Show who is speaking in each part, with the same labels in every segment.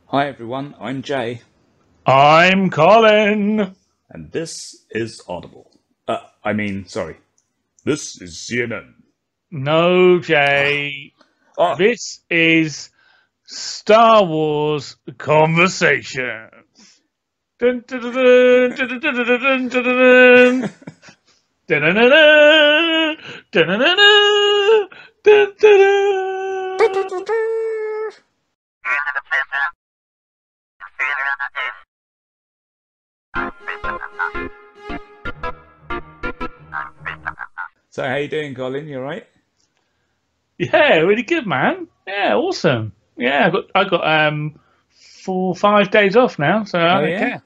Speaker 1: Hi everyone, I'm Jay,
Speaker 2: I'm Colin.
Speaker 1: and this is Audible. Sorry, this is CNN.
Speaker 2: No, Jay.
Speaker 1: Oh,
Speaker 2: This is Star Wars Conversation. Dun, dun, dun, dun, dun, dun, dun, dun, dun, dun, dun, dun, dun, dun, dun, dun, dun, dun, dun.
Speaker 1: so how you doing, Colin? You alright?
Speaker 2: Yeah, really good, man. Yeah, awesome. Yeah, I got 4 or 5 days off now, so I
Speaker 1: Oh
Speaker 2: don't
Speaker 1: yeah?
Speaker 2: care.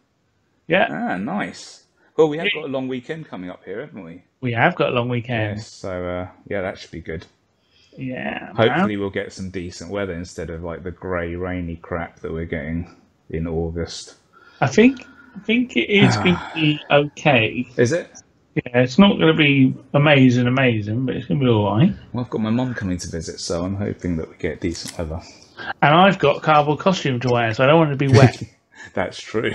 Speaker 2: Yeah,
Speaker 1: Ah, nice. Well, we
Speaker 2: yeah.
Speaker 1: have got a long weekend coming up here, haven't we?
Speaker 2: We have got a long
Speaker 1: Yes,
Speaker 2: weekend.
Speaker 1: so yeah, that should be good.
Speaker 2: Yeah, man.
Speaker 1: Hopefully we'll get some decent weather instead of like the grey, rainy crap that we're getting in August.
Speaker 2: I think I think it is going to be okay.
Speaker 1: Is it?
Speaker 2: Yeah, it's not going to be amazing, but it's going to be all right.
Speaker 1: Well, I've got my mum coming to visit, so I'm hoping that we get decent weather.
Speaker 2: And I've got cardboard costume to wear, so I don't want it to be wet.
Speaker 1: That's true.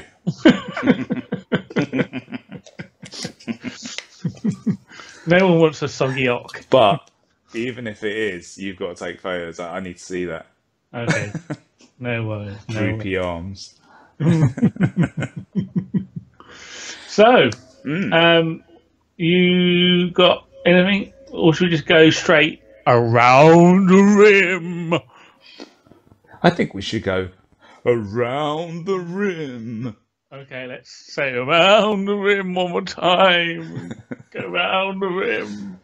Speaker 2: No one wants a soggy ock.
Speaker 1: But even if it is, you've got to take photos. I need to see that.
Speaker 2: Okay, no worries. No worries.
Speaker 1: Droopy arms.
Speaker 2: So, you got anything, or should we just go straight around the rim?
Speaker 1: I think we should go around the rim.
Speaker 2: Okay, let's say around the rim one more time. Go around the rim.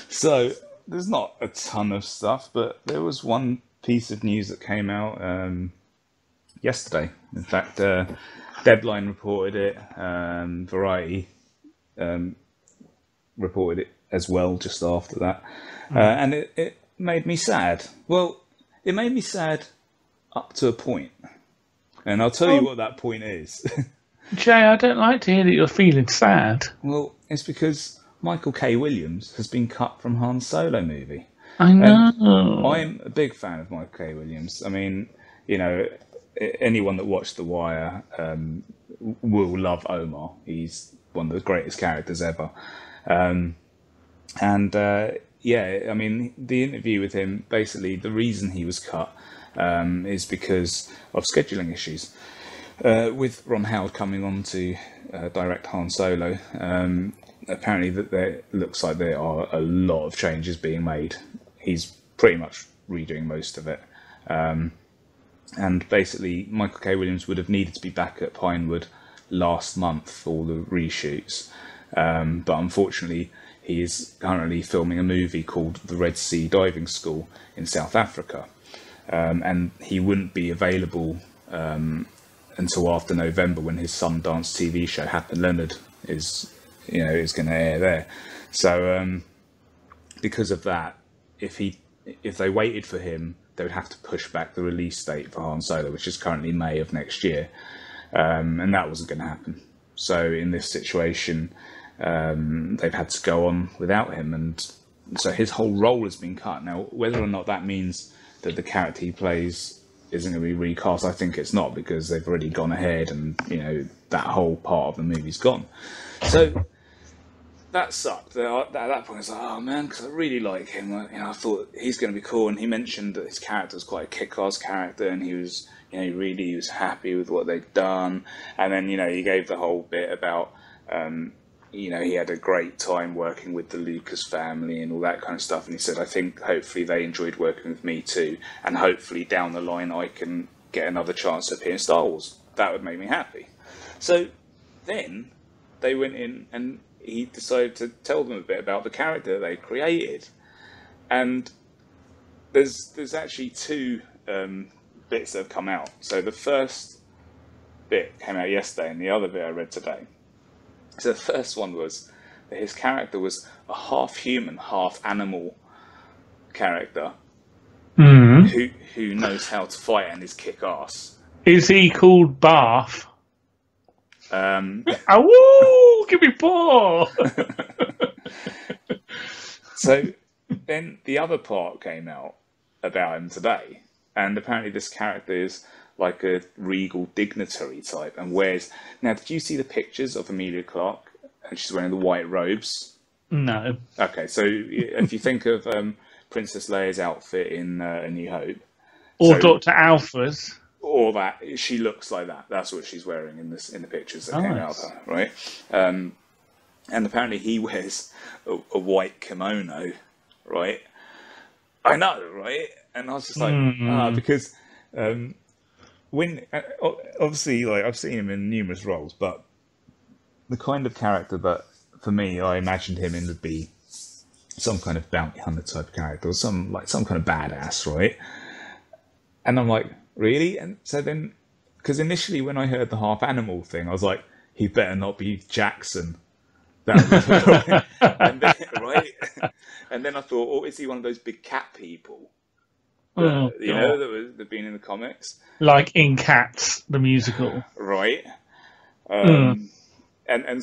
Speaker 1: So there's not a ton of stuff, but there was one piece of news that came out yesterday. In fact, Deadline reported it. Variety reported it as well just after that, and it made me sad. Well, it made me sad up to a point, and I'll tell you what that point is.
Speaker 2: Jay, I don't like to hear that you're feeling sad.
Speaker 1: Well, it's because Michael K. Williams has been cut from Han Solo movie.
Speaker 2: I
Speaker 1: And
Speaker 2: know.
Speaker 1: I'm a big fan of Michael K. Williams. I mean, you know, anyone that watched The Wire will love Omar. He's one of the greatest characters ever. Yeah, I mean, the interview with him, basically, the reason he was cut is because of scheduling issues. With Ron Howard coming on to direct Han Solo, apparently that there looks like there are a lot of changes being made. He's pretty much redoing most of it. And basically, Michael K. Williams would have needed to be back at Pinewood last month for the reshoots. But unfortunately, he is currently filming a movie called The Red Sea Diving School in South Africa. And he wouldn't be available until after November, when his Sundance TV show Hap and Leonard is going to air there. So because of that, if they waited for him, they would have to push back the release date for Han Solo, which is currently May of next year, and that wasn't going to happen. So in this situation, they've had to go on without him, and so his whole role has been cut. Now, whether or not that means that the character he plays isn't going to be recast, I think it's not, because they've already gone ahead, and that whole part of the movie's gone. So that sucked. At that point, I was like, oh man, because I really like him. I thought he's going to be cool, and he mentioned that his character was quite a kick-ass character, and he was, he was happy with what they'd done. And then, he gave the whole bit about, he had a great time working with the Lucas family and all that kind of stuff. And he said, I think hopefully they enjoyed working with me too, and hopefully down the line I can get another chance to appear in Star Wars. That would make me happy. So then they went in and he decided to tell them a bit about the character they created. And there's actually two bits that have come out. So the first bit came out yesterday, and the other bit I read today. So the first one was that his character was a half human, half animal character who knows how to fight and is kick ass.
Speaker 2: Is he called Bath?
Speaker 1: Um,
Speaker 2: Oh, give me 4!
Speaker 1: so then the other part came out about him today, and apparently this character is like a regal dignitary type, and wears. Now, did you see the pictures of Emilia Clarke? And she's wearing the white robes.
Speaker 2: No.
Speaker 1: Okay, so if you think of Princess Leia's outfit in A New Hope,
Speaker 2: Or Dr. Alpha's.
Speaker 1: or that, she looks like that. That's what she's wearing in the pictures that came out of her, right? And apparently he wears a white kimono, right? I know, right? And I was just like, because when obviously, like, I've seen him in numerous roles, but the kind of character that, for me, I imagined him in would be some kind of bounty hunter type character, or some kind of badass, right? And I'm like, really? And so then, because initially when I heard the half animal thing, I was like, he better not be Jackson. That was right. And then, right? And then I thought, oh, is he one of those big cat people? That, you know, that have been in the comics?
Speaker 2: Like in Cats, the musical.
Speaker 1: Right. And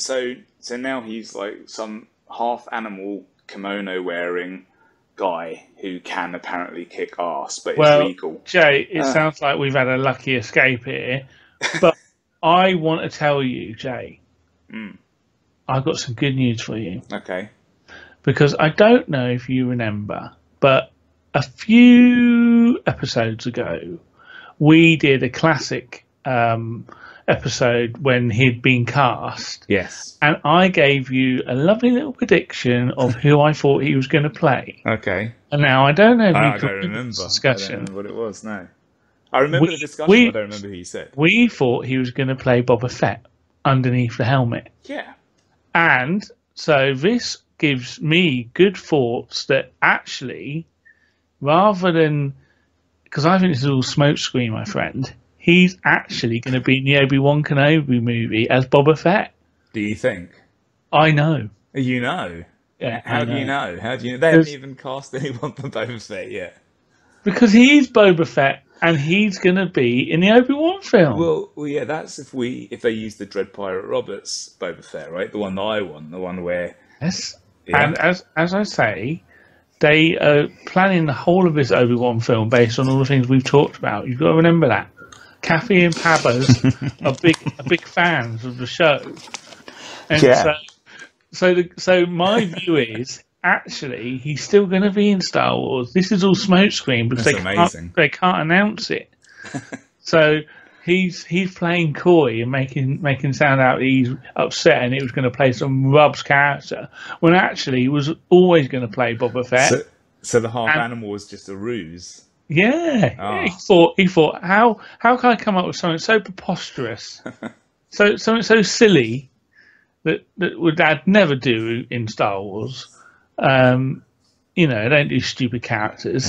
Speaker 1: so now he's like some half animal kimono wearing guy who can apparently kick ass, but it's legal.
Speaker 2: Jay, it sounds like we've had a lucky escape here, but I want to tell you, Jay, I've got some good news for you.
Speaker 1: Okay.
Speaker 2: Because I don't know if you remember, but a few episodes ago, we did a classic episode when he'd been cast.
Speaker 1: Yes.
Speaker 2: And I gave you a lovely little prediction of who I thought he was going to play.
Speaker 1: Okay.
Speaker 2: And now I don't know if
Speaker 1: I
Speaker 2: you
Speaker 1: don't remember.
Speaker 2: discussion.
Speaker 1: I don't remember what it was, no. I remember the discussion, I don't remember who you said.
Speaker 2: We thought he was going to play Boba Fett underneath the helmet.
Speaker 1: Yeah.
Speaker 2: And so this gives me good thoughts that actually, rather than... Because I think this is all smokescreen, my friend. He's actually going to be in the Obi-Wan Kenobi movie as Boba Fett.
Speaker 1: Do you think?
Speaker 2: I know.
Speaker 1: You know?
Speaker 2: Yeah.
Speaker 1: How do you know? How do you know? They haven't even cast anyone for Boba Fett yet.
Speaker 2: Because he's Boba Fett and he's going to be in the Obi-Wan film.
Speaker 1: Well, yeah, that's if they use the Dread Pirate Roberts Boba Fett, right? The one that I want, the one where...
Speaker 2: Yes.
Speaker 1: Yeah.
Speaker 2: And as I say, they are planning the whole of this Obi-Wan film based on all the things we've talked about. You've got to remember that. Kathy and Pabbers are big fans of the show, and so my view is actually he's still going to be in Star Wars. This is all smokescreen because they can't announce it. So he's playing coy and making sound out he's upset and it was going to play some Rub's character when actually he was always going to play Boba Fett.
Speaker 1: So the half animal was just a ruse.
Speaker 2: Yeah, he thought, how can I come up with something so preposterous, something so silly that would Dad never do in Star Wars? You know, don't do stupid characters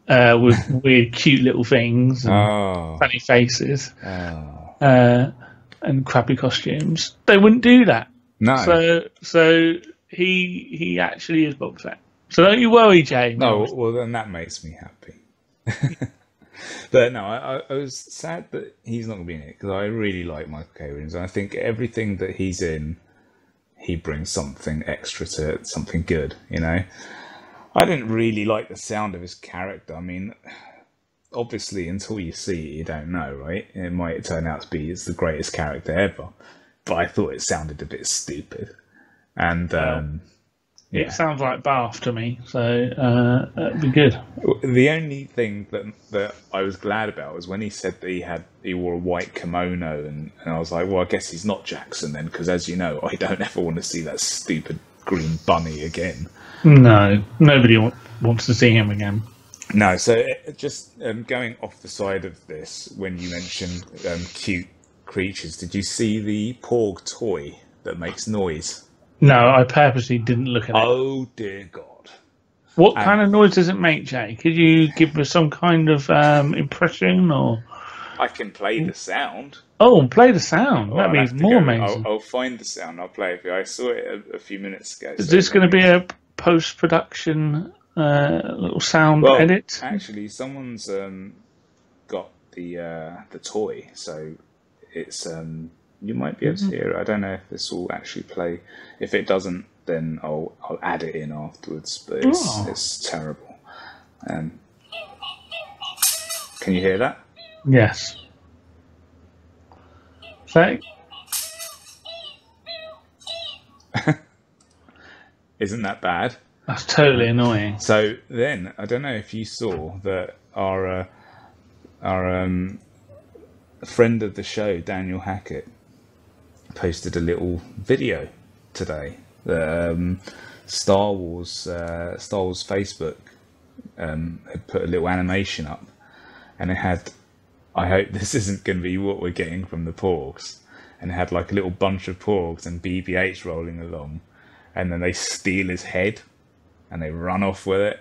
Speaker 2: with weird, cute little things and funny faces and crappy costumes. They wouldn't do that.
Speaker 1: No.
Speaker 2: So he actually is Boba Fett. So don't you worry, Jay.
Speaker 1: No, well then that makes me happy. But no, I was sad that he's not going to be in it because I really like Michael K. Williams and I think everything that he's in, he brings something extra to it, something good, you know. I didn't really like the sound of his character. I mean, obviously until you see it, you don't know, right? It might turn out to be it's the greatest character ever, but I thought it sounded a bit stupid. And
Speaker 2: it sounds like Bath to me, so that'd be good.
Speaker 1: The only thing that I was glad about was when he said that he wore a white kimono, and I was like, well, I guess he's not Jackson then, because as you know, I don't ever want to see that stupid green bunny again.
Speaker 2: No, nobody wants to see him again.
Speaker 1: No, so just going off the side of this, when you mentioned cute creatures, did you see the Porg toy that makes noise?
Speaker 2: No, I purposely didn't look at it.
Speaker 1: Oh, dear God.
Speaker 2: What kind of noise does it make, Jay? Could you give us some kind of impression? Or
Speaker 1: I can play the sound.
Speaker 2: Oh, play the sound. That'd be more amazing.
Speaker 1: I'll find the sound. I'll play it for you. I saw it a few minutes ago.
Speaker 2: Is this going to be a post-production little sound edit?
Speaker 1: Actually, someone's got the toy, so it's... you might be able to hear it. I don't know if this will actually play. If it doesn't, then I'll add it in afterwards. But it's terrible. Can you hear that?
Speaker 2: Yes. So,
Speaker 1: Isn't that bad?
Speaker 2: that's totally annoying.
Speaker 1: So then, I don't know if you saw that our friend of the show, Daniel Hackett, posted a little video today. Star Wars Facebook had put a little animation up, and it had, I hope this isn't going to be what we're getting from the Porgs, and it had like a little bunch of Porgs and BB-8s rolling along, and then they steal his head and they run off with it.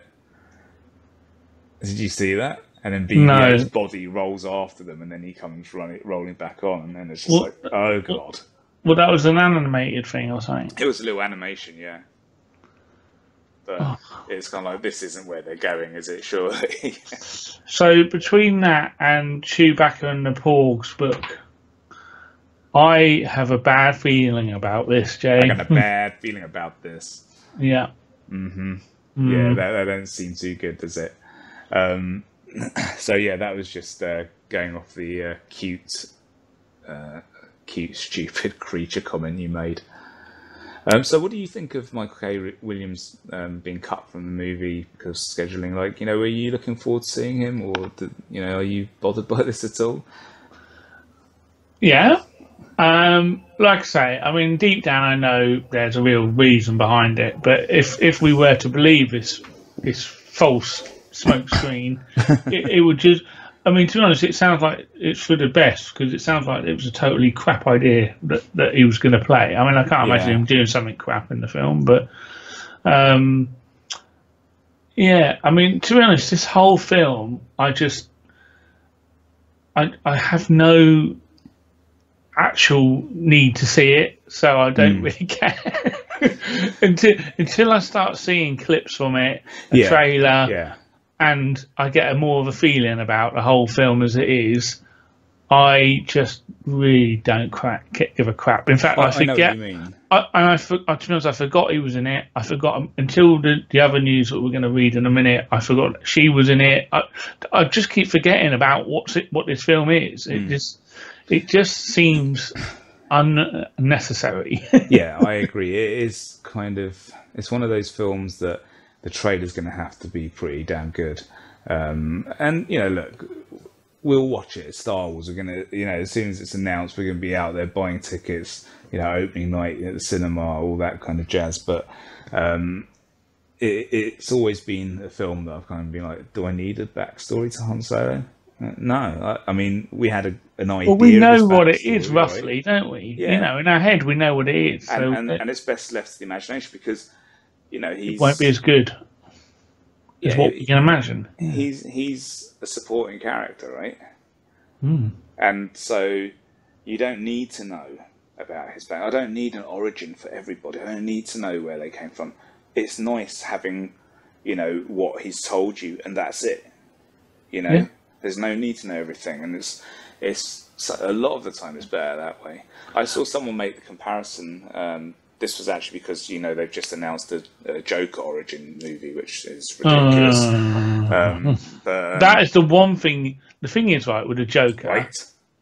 Speaker 1: Did you see that? And then BB-8's body rolls after them, and then he comes rolling back on, and then it's just like, oh god.
Speaker 2: Well, that was an animated thing or something.
Speaker 1: It was a little animation, yeah. But it's kind of like, this isn't where they're going, is it? Surely.
Speaker 2: So between that and Chewbacca and the Porgs book, I have a bad feeling about this, Jay.
Speaker 1: I got a bad feeling about this.
Speaker 2: Yeah.
Speaker 1: Yeah, that don't seem too good, does it? So yeah, that was just going off the cute, stupid creature comment you made. So what do you think of Michael K. Williams being cut from the movie because of scheduling? Like, were you looking forward to seeing him, or are you bothered by this at all?
Speaker 2: Yeah. Like I say, I mean, deep down, I know there's a real reason behind it. But if we were to believe this false smokescreen, it would just. I mean, to be honest, it sounds like it's for the best, because it sounds like it was a totally crap idea that he was going to play. I mean, I can't imagine him doing something crap in the film, but yeah. I mean, to be honest, this whole film, I have no actual need to see it, so I don't really care until I start seeing clips from it, a trailer, and I get more of a feeling about the whole film as it is. I just really don't give a crap. In fact, I forget. I know what you mean. To be honest, I forgot he was in it. I forgot until the other news that we're going to read in a minute. I forgot she was in it. I just keep forgetting about what this film is. It just seems unnecessary.
Speaker 1: Yeah, I agree. It is it's one of those films that the trailer's going to have to be pretty damn good. And look, we'll watch it. Star Wars. We're going to, as soon as it's announced, we're going to be out there buying tickets. Opening night at the cinema, all that kind of jazz. But it's always been a film that I've kind of been like, do I need a backstory to Han Solo? No, I mean, we had an idea.
Speaker 2: Well, we know what it is roughly, right? Don't we? Yeah. In our head, we know what it is.
Speaker 1: And it's best left to the imagination, because
Speaker 2: it won't be as good as what you can imagine.
Speaker 1: He's a supporting character, right? And so you don't need to know about his background. I don't need an origin for everybody. I don't need to know where they came from. It's nice having, what he's told you, and that's it. There's no need to know everything, and it's a lot of the time it's better that way. I saw someone make the comparison. This was actually because they've just announced a Joker origin movie, which is ridiculous.
Speaker 2: That is the one thing. The thing is, right, with the Joker,
Speaker 1: right?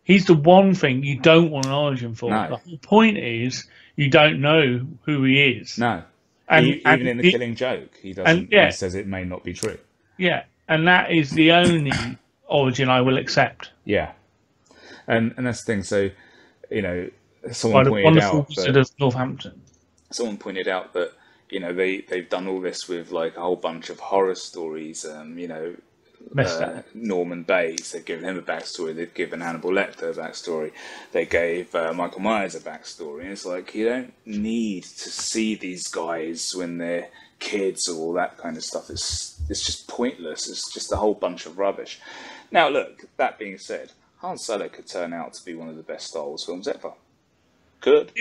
Speaker 2: He's the one thing you don't want an origin for.
Speaker 1: No.
Speaker 2: The whole point is you don't know who he is.
Speaker 1: No, even in the Killing Joke, he doesn't. He says it may not be true.
Speaker 2: Yeah, and that is the only origin I will accept.
Speaker 1: Yeah, and that's the thing. So, someone pointed out that
Speaker 2: Northampton.
Speaker 1: Someone pointed out that they've done all this with like a whole bunch of horror stories. Norman Bates, they've given him a backstory. They've given Hannibal Lecter a backstory. They gave Michael Myers a backstory. And it's like, you don't need to see these guys when they're kids or all that kind of stuff. It's just pointless. It's just a whole bunch of rubbish. Now, look, that being said, Han Solo could turn out to be one of the best Star Wars films ever. Could.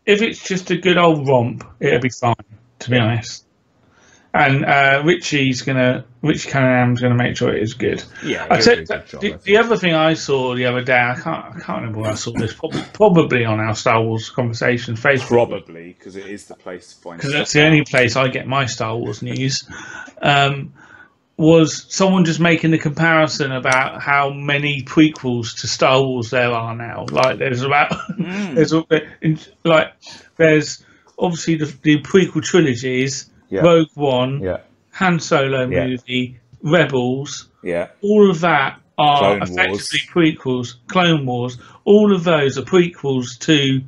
Speaker 2: If it's just a good old romp, it'll be fine, to be honest. And Richie Cunningham's gonna make sure it is good.
Speaker 1: Yeah,
Speaker 2: the other thing I saw the other day, I can't remember where I saw this. Probably on our Star Wars Conversation Facebook.
Speaker 1: Probably, because it is the place to find.
Speaker 2: Because that's the only place I get my Star Wars news. was someone just making a comparison about how many prequels to Star Wars there are now. Like there's about there's obviously the prequel trilogies,
Speaker 1: Yeah.
Speaker 2: Rogue One,
Speaker 1: Yeah.
Speaker 2: Han Solo
Speaker 1: Yeah.
Speaker 2: movie, Rebels.
Speaker 1: Yeah.
Speaker 2: All of that are
Speaker 1: Clone
Speaker 2: effectively
Speaker 1: Wars.
Speaker 2: prequels. Clone Wars. All of those are prequels to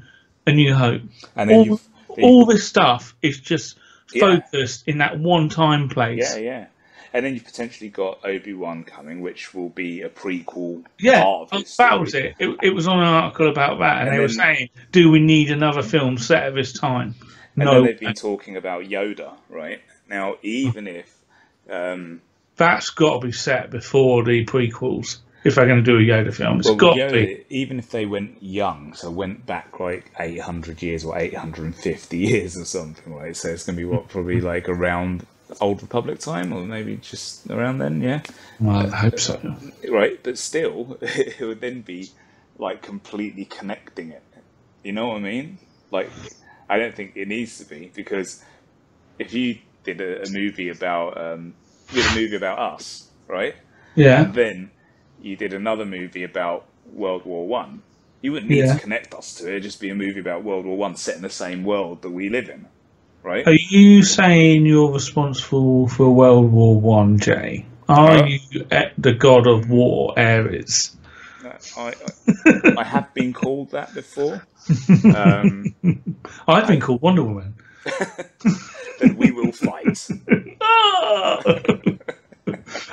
Speaker 2: A New Hope.
Speaker 1: And then
Speaker 2: All this stuff is just
Speaker 1: Yeah.
Speaker 2: focused in that one time place.
Speaker 1: Yeah. And then you've potentially got Obi-Wan coming, which will be a prequel
Speaker 2: Yeah,
Speaker 1: part of his
Speaker 2: that
Speaker 1: story.
Speaker 2: was it. It was on an article about that, and they were
Speaker 1: then-
Speaker 2: saying, do we need another film set at this time?
Speaker 1: And
Speaker 2: No,
Speaker 1: then they've been talking about Yoda, right? Now, even if
Speaker 2: that's got to be set before the prequels. If they're going to do a Yoda film, it's got to be.
Speaker 1: even if they went young, so went back like 800 years or 850 years or something, right? So it's going to be probably like around Old Republic time, or maybe just around then, yeah.
Speaker 2: Well, I hope so.
Speaker 1: Right, but still, it would then be like completely connecting it. You know what I mean? Like, I don't think it needs to be, because if you did a movie about us, right?
Speaker 2: Yeah.
Speaker 1: And then you did another movie about World War One, you wouldn't need to connect us to it. It'd just be a movie about World War One set in the same world that we live in, right?
Speaker 2: Are you saying you're responsible for World War One, Jay? Are you the god of war, Ares?
Speaker 1: I have been called that before.
Speaker 2: I've been called Wonder Woman.
Speaker 1: Then we will fight.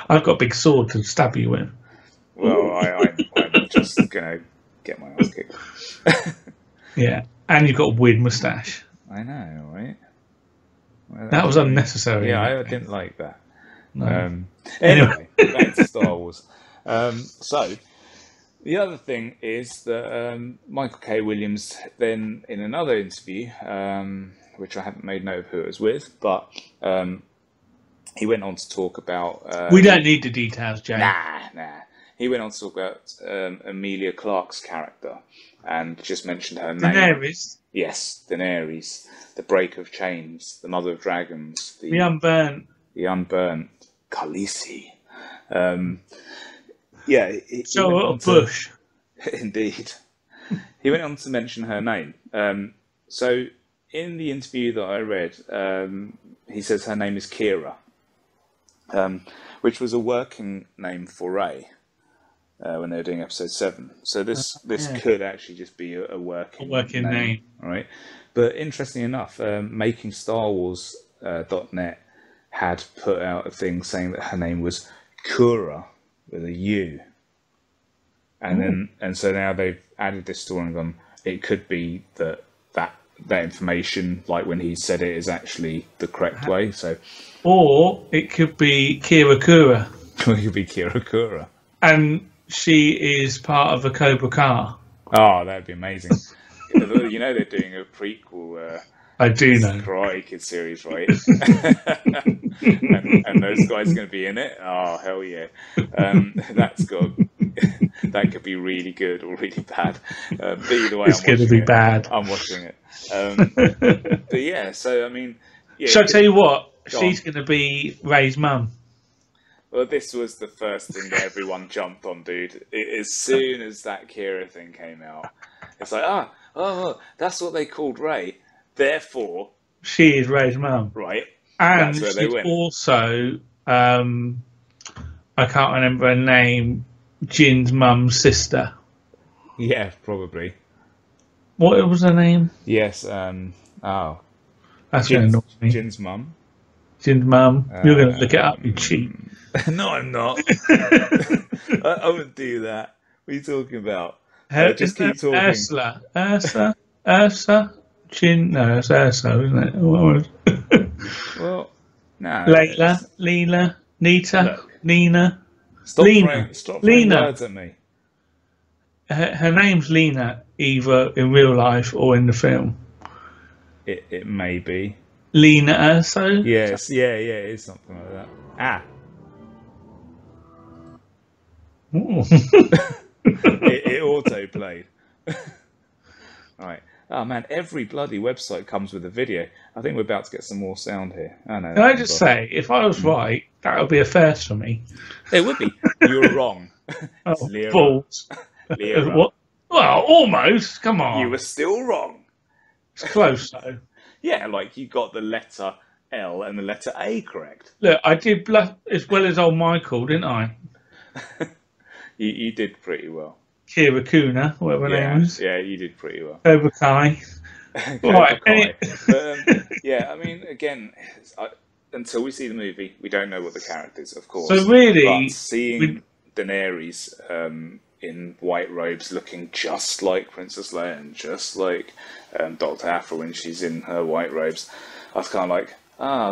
Speaker 2: I've got a big sword to stab you with.
Speaker 1: Well, I'm just gonna get my ass kicked.
Speaker 2: Yeah, and you've got a weird moustache.
Speaker 1: I know, right? Well,
Speaker 2: That was unnecessary.
Speaker 1: Yeah, I didn't like that.
Speaker 2: No.
Speaker 1: Anyway, back to Star Wars. So, the other thing is that Michael K. Williams then, in another interview, which I haven't made note of who it was with, but he went on to talk about...
Speaker 2: we don't need the details, Jay.
Speaker 1: Nah. He went on to talk about Emilia Clarke's character and just mentioned her name.
Speaker 2: Daenerys.
Speaker 1: Yes, Daenerys, the Breaker of Chains, the Mother of Dragons,
Speaker 2: The Unburnt.
Speaker 1: the Unburnt, Khaleesi.
Speaker 2: So a bush.
Speaker 1: Indeed. He went on to mention her name. So in the interview that I read, he says her name is Kira, which was a working name for Rey when they were doing episode 7. So this could actually just be a working name. Right? But interestingly enough, Making Star Wars .net had put out a thing saying that her name was Kura with a U. And so now they've added this story and gone, it could be that information, like when he said it, is actually the correct way. So,
Speaker 2: or it could be Kira Kura.
Speaker 1: It could be Kira Kura.
Speaker 2: And she is part of a Cobra Car.
Speaker 1: Oh, that'd be amazing. You know they're doing a prequel.
Speaker 2: I do know.
Speaker 1: Karate Kid series, right? and those guys are going to be in it. Oh, hell yeah! That could be really good or really bad. But either way,
Speaker 2: It's going to be bad.
Speaker 1: I'm watching it. But yeah, so I mean, yeah.
Speaker 2: So I tell you what,
Speaker 1: Go
Speaker 2: she's
Speaker 1: on.
Speaker 2: going to be Ray's mum.
Speaker 1: Well, this was the first thing that everyone jumped on, dude. As soon as that Kira thing came out, it's like, that's what they called Ray. Therefore,
Speaker 2: she is Ray's mum,
Speaker 1: right?
Speaker 2: And
Speaker 1: that's where they
Speaker 2: she's
Speaker 1: went.
Speaker 2: also, I can't remember her name, Jin's mum's sister.
Speaker 1: Yeah, probably.
Speaker 2: What was her name?
Speaker 1: Yes.
Speaker 2: That's going to annoy me.
Speaker 1: Jin's mum.
Speaker 2: Jin's mum. You're going to look it up, you cheat.
Speaker 1: No, I'm not. I wouldn't do that. What are you talking about? Just keep talking.
Speaker 2: Ursa? Jin? No, it's Ursa, isn't it? What was
Speaker 1: Well, no.
Speaker 2: Leela? Nita?
Speaker 1: Look.
Speaker 2: Nina?
Speaker 1: Stop
Speaker 2: Lena.
Speaker 1: throwing
Speaker 2: Lena.
Speaker 1: words at me.
Speaker 2: Her name's Lena, either in real life or in the film.
Speaker 1: It may be.
Speaker 2: Lena Urso?
Speaker 1: Yes, yeah, it is something like that. Ah.
Speaker 2: Ooh.
Speaker 1: it auto played. Right. Oh man, every bloody website comes with a video. I think we're about to get some more sound here. Oh, no,
Speaker 2: Can I just say, if I was right, that would be a first for me.
Speaker 1: it would be. You were wrong.
Speaker 2: Oh,
Speaker 1: Lyra.
Speaker 2: balls.
Speaker 1: Lyra.
Speaker 2: What? Well, almost. Come on.
Speaker 1: You were still wrong.
Speaker 2: It's close, though.
Speaker 1: Yeah, like you got the letter L and the letter A correct.
Speaker 2: Look, I did bluff as well as old Michael, didn't I?
Speaker 1: You did pretty well.
Speaker 2: Kira Kuna, whatever her name is.
Speaker 1: Yeah, you did pretty well.
Speaker 2: Cobra Kai. Right.
Speaker 1: But, yeah, I mean, again, until we see the movie, we don't know what the character is, of course.
Speaker 2: So really,
Speaker 1: but seeing Daenerys in white robes, looking just like Princess Leia and just like Dr. Aphra when she's in her white robes, I was kind of like,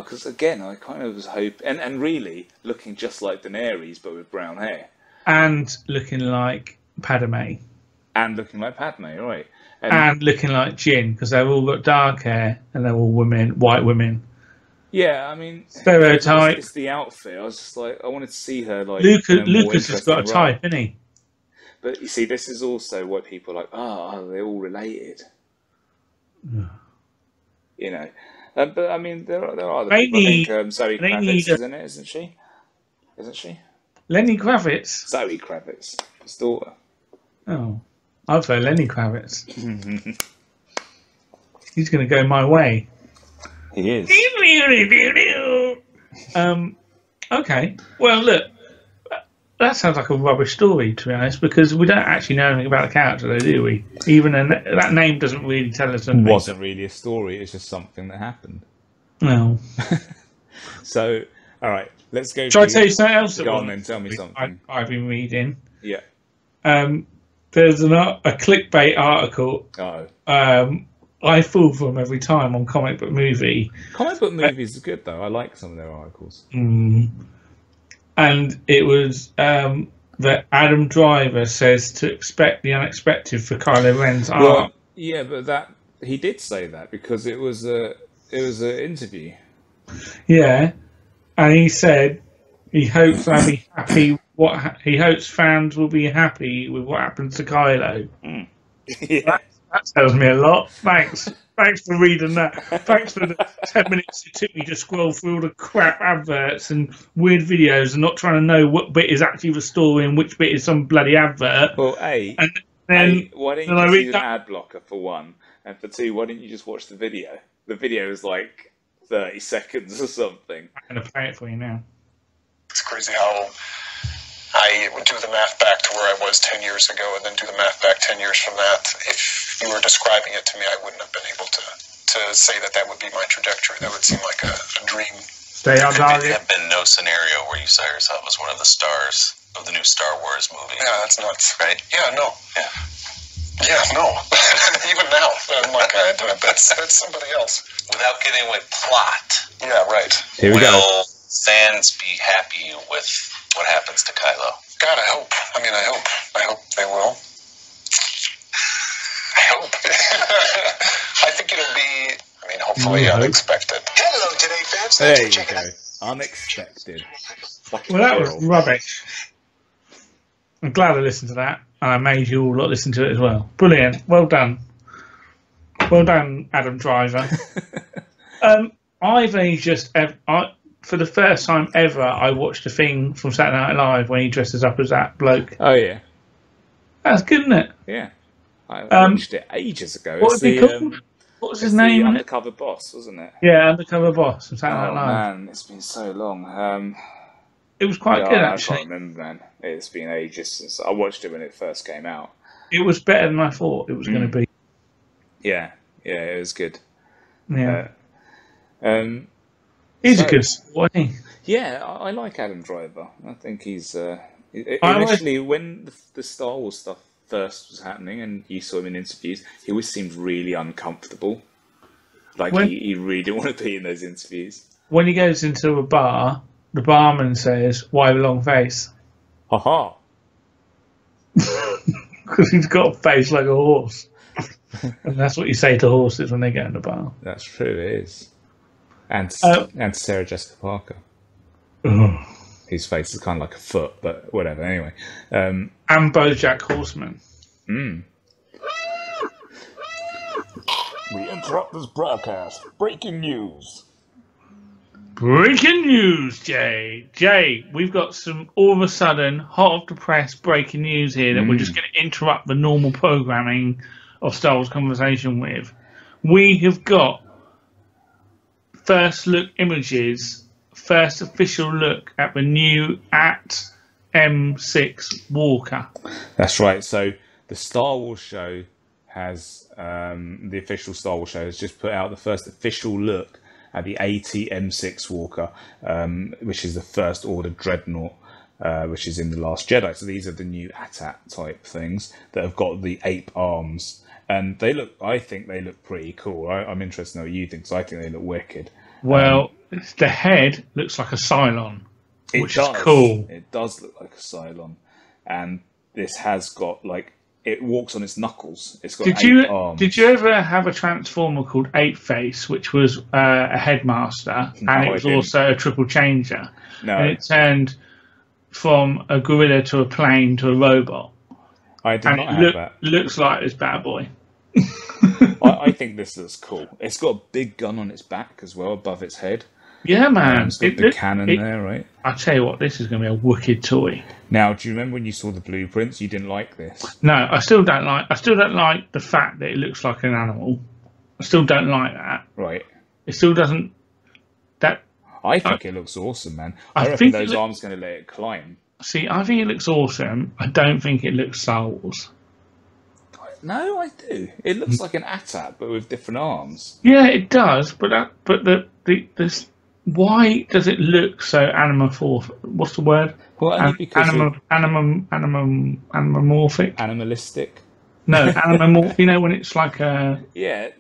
Speaker 1: because again, I kind of was hoping, and really looking just like Daenerys but with brown hair,
Speaker 2: and looking like Padme,
Speaker 1: and looking like Padme, right?
Speaker 2: And looking like Jin, because they've all got dark hair and they're all women, white women.
Speaker 1: Yeah, I mean,
Speaker 2: stereotype.
Speaker 1: It's the outfit. I was just like, I wanted to see her like.
Speaker 2: Lucas has got a type, isn't he?
Speaker 1: But you see, this is also what people are like. They're all related. You know, but I mean, there are other people. I think Zoe Kravitz is in it, isn't she? Isn't she?
Speaker 2: Lenny Kravitz.
Speaker 1: Zoe Kravitz, his daughter.
Speaker 2: Oh, I'd say Lenny Kravitz. He's going to go my way.
Speaker 1: He is.
Speaker 2: Okay. Well, look, that sounds like a rubbish story, to be honest, because we don't actually know anything about the character, though, do we? Even that name doesn't really tell us anything.
Speaker 1: It wasn't really a story. It's just something that happened.
Speaker 2: No.
Speaker 1: So, all right, let's go.
Speaker 2: Shall I tell you something else?
Speaker 1: Go on then. Tell me something.
Speaker 2: I've been reading.
Speaker 1: Yeah.
Speaker 2: There's a clickbait article.
Speaker 1: Oh.
Speaker 2: I fall for them every time on Comic Book Movie.
Speaker 1: Comic Book Movies are good, though. I like some of their articles.
Speaker 2: And it was that Adam Driver says to expect the unexpected for Kylo Ren's art.
Speaker 1: Yeah, but he did say that because it was an interview. Yeah,
Speaker 2: and he said he hopes they'll be happy. He hopes fans will be happy with what happens to Kylo.
Speaker 1: Yeah.
Speaker 2: That tells me a lot. Thanks for reading that. Thanks for the 10 minutes it took me to scroll through all the crap adverts and weird videos and not trying to know what bit is actually the story and which bit is some bloody advert.
Speaker 1: Well,
Speaker 2: and then
Speaker 1: why don't you use an ad blocker for one, and for two, why didn't you just watch the video? The video is like 30 seconds or something.
Speaker 2: I'm going to play it for you now.
Speaker 3: It's crazy how I would do the math back to where I was 10 years ago and then do the math back 10 years from that. If you were describing it to me, I wouldn't have been able to say that would be my trajectory. That would seem like a dream.
Speaker 4: There could have been no scenario where you saw yourself as one of the stars of the new Star Wars movie.
Speaker 3: Yeah, that's nuts.
Speaker 4: Right?
Speaker 3: Yeah, no. Yeah, no. Even now, I'm like, that's somebody else.
Speaker 4: Without getting with plot.
Speaker 3: Yeah, right.
Speaker 1: Here we go.
Speaker 4: Will fans be happy with what happens to Kylo?
Speaker 3: God, I hope. I mean, I hope they will. I hope. I think it'll be, hopefully unexpected.
Speaker 4: Hello today, fans.
Speaker 1: There you go. Unexpected.
Speaker 2: Well, that was rubbish. I'm glad I listened to that, and I made you all lot listen to it as well. Brilliant. Well done. Well done, Adam Driver. I've only just... for the first time ever, I watched a thing from Saturday Night Live when he dresses up as that bloke.
Speaker 1: Oh, yeah.
Speaker 2: That's good, isn't it?
Speaker 1: Yeah. I watched it ages ago.
Speaker 2: What was he called? What was his name?
Speaker 1: The Undercover Boss, wasn't it?
Speaker 2: Yeah, Undercover Boss from Saturday Night Live.
Speaker 1: Man, it's been so long.
Speaker 2: It was quite good, actually.
Speaker 1: I can't remember, man. It's been ages since I watched it when it first came out.
Speaker 2: It was better than I thought it was going to be.
Speaker 1: Yeah, it was good.
Speaker 2: Yeah. He's a good sport, isn't he?
Speaker 1: Yeah, I like Adam Driver. I think he's... initially, when the Star Wars stuff first was happening and you saw him in interviews, he always seemed really uncomfortable. Like, he really didn't want to be in those interviews.
Speaker 2: When he goes into a bar, the barman says, "Why the long face?"
Speaker 1: Ha-ha!
Speaker 2: Because he's got a face like a horse. And that's what you say to horses when they go in the bar.
Speaker 1: That's true, it is. And Sarah Jessica Parker. His face is kind of like a foot, but whatever, anyway.
Speaker 2: And BoJack Horseman.
Speaker 1: we interrupt this broadcast. Breaking news.
Speaker 2: Breaking news, Jay. Jay, we've got some all of a sudden hot off the press breaking news here that we're just going to interrupt the normal programming of Star Wars Conversation with. We have got first look images, first official look at the new M6 Walker.
Speaker 1: That's right. So the Star Wars show has, the official Star Wars show has just put out the first official look at the AT-M6 Walker, which is the First Order Dreadnought, which is in The Last Jedi. So these are the new AT-AT type things that have got the ape arms. And I think they look pretty cool. I'm interested to know what you think, because I think they look wicked.
Speaker 2: Well, the head looks like a Cylon, which is cool.
Speaker 1: It does look like a Cylon. And this has got, it walks on its knuckles. It's got eight arms. Did you
Speaker 2: ever have a Transformer called Ape Face, which was a headmaster, and it was also a triple changer?
Speaker 1: No.
Speaker 2: And it turned from a gorilla to a plane to a robot.
Speaker 1: I did not have that.
Speaker 2: Looks like this bad boy.
Speaker 1: I think this looks cool. It's got a big gun on its back as well, above its head.
Speaker 2: Yeah, man.
Speaker 1: It's got the cannon there, right?
Speaker 2: I tell you what, this is going to be a wicked toy.
Speaker 1: Now, do you remember when you saw the blueprints? You didn't like this.
Speaker 2: No, I still don't like the fact that it looks like an animal. I still don't like that.
Speaker 1: Right.
Speaker 2: It still doesn't.
Speaker 1: I think it looks awesome, man. I reckon those arms are going to let it climb.
Speaker 2: See, I think it looks awesome. I don't think it looks Star Wars.
Speaker 1: No, I do. It looks like an AT-AT, but with different arms.
Speaker 2: Yeah, it does. But why does it look so what's the word?
Speaker 1: Well,
Speaker 2: animamorphic.
Speaker 1: Animalistic.
Speaker 2: No, animamorphic. You know when it's like a.
Speaker 1: Yeah.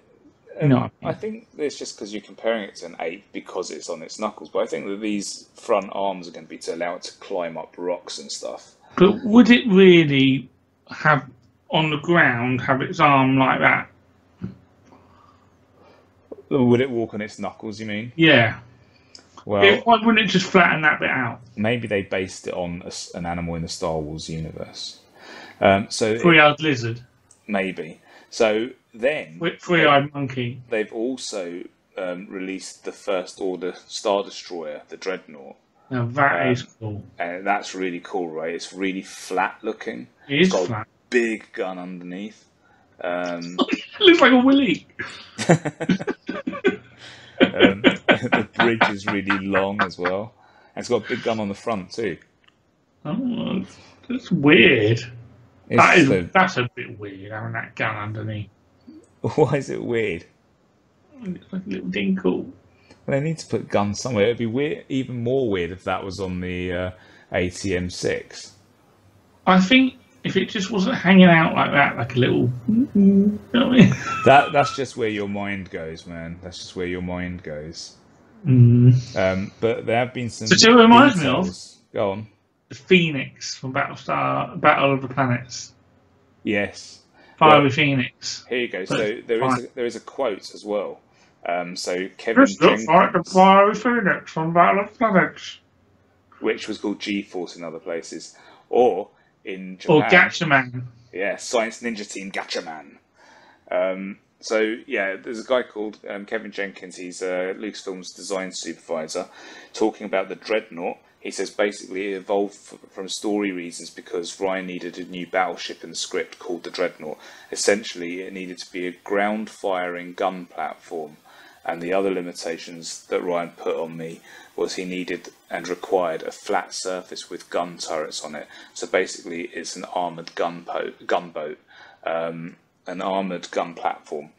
Speaker 2: No,
Speaker 1: I think it's just because you're comparing it to an ape because it's on its knuckles. But I think that these front arms are going to be to allow it to climb up rocks and stuff.
Speaker 2: But would it really have on the ground have its arm like that?
Speaker 1: Would it walk on its knuckles, you mean?
Speaker 2: Yeah.
Speaker 1: Well,
Speaker 2: why wouldn't it just flatten that bit out?
Speaker 1: Maybe they based it on an animal in the Star Wars universe.
Speaker 2: Three-eyed lizard.
Speaker 1: Maybe. So then...
Speaker 2: Three-eyed monkey.
Speaker 1: They've also released the First Order Star Destroyer, the Dreadnought.
Speaker 2: Now that is cool.
Speaker 1: And that's really cool, right? It's really flat looking.
Speaker 2: It's got flat.
Speaker 1: A big gun underneath.
Speaker 2: It looks like a willy.
Speaker 1: The bridge is really long as well. And it's got a big gun on the front too.
Speaker 2: Oh, that's weird. That's a bit weird, having that gun underneath.
Speaker 1: Why is it weird?
Speaker 2: It's like a little dinkle.
Speaker 1: Well, they need to put guns somewhere. It'd be weird, even more weird if that was on the AT-M6.
Speaker 2: I think if it just wasn't hanging out like that, like a little... You know what I mean?
Speaker 1: That's just where your mind goes, man. That's just where your mind goes. But there have been some...
Speaker 2: So do you know what it reminds me of?
Speaker 1: Go on.
Speaker 2: The Phoenix from Battle of the Planets.
Speaker 1: Yes.
Speaker 2: Fiery Phoenix.
Speaker 1: Here you go. So there is a quote as well. So Kevin
Speaker 2: This looks like the Fiery Phoenix from Battle of the Planets.
Speaker 1: Which was called G-Force in other places. Or in Japan.
Speaker 2: Or Gatchaman.
Speaker 1: Yeah, Science Ninja Team Gatchaman. So, yeah, there's a guy called Kevin Jenkins. He's Lucasfilm's design supervisor, talking about the Dreadnought. He says basically it evolved from story reasons because Ryan needed a new battleship in the script called the Dreadnought. Essentially, it needed to be a ground-firing gun platform. And the other limitations that Ryan put on me was he needed and required a flat surface with gun turrets on it. So basically, it's an armoured gunboat, an armoured gun platform.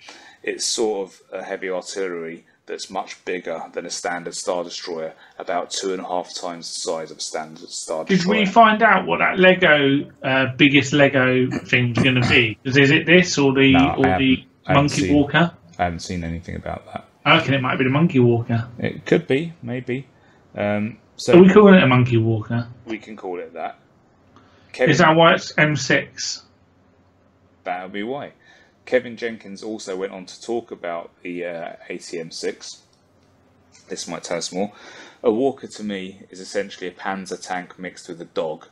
Speaker 1: It's sort of a heavy artillery that's much bigger than a standard Star Destroyer, about 2.5 times the size of a standard Star Destroyer.
Speaker 2: Did we find out what that biggest Lego thing's going to be? Is it this or the Monkey Walker?
Speaker 1: I haven't seen anything about that.
Speaker 2: I reckon it might be the Monkey Walker.
Speaker 1: It could be, maybe. So
Speaker 2: are we calling it a Monkey Walker?
Speaker 1: We can call it that.
Speaker 2: Is that why it's M6?
Speaker 1: That would be why. Kevin Jenkins also went on to talk about the AT-M6. This might tell us more. A walker to me is essentially a panzer tank mixed with a dog.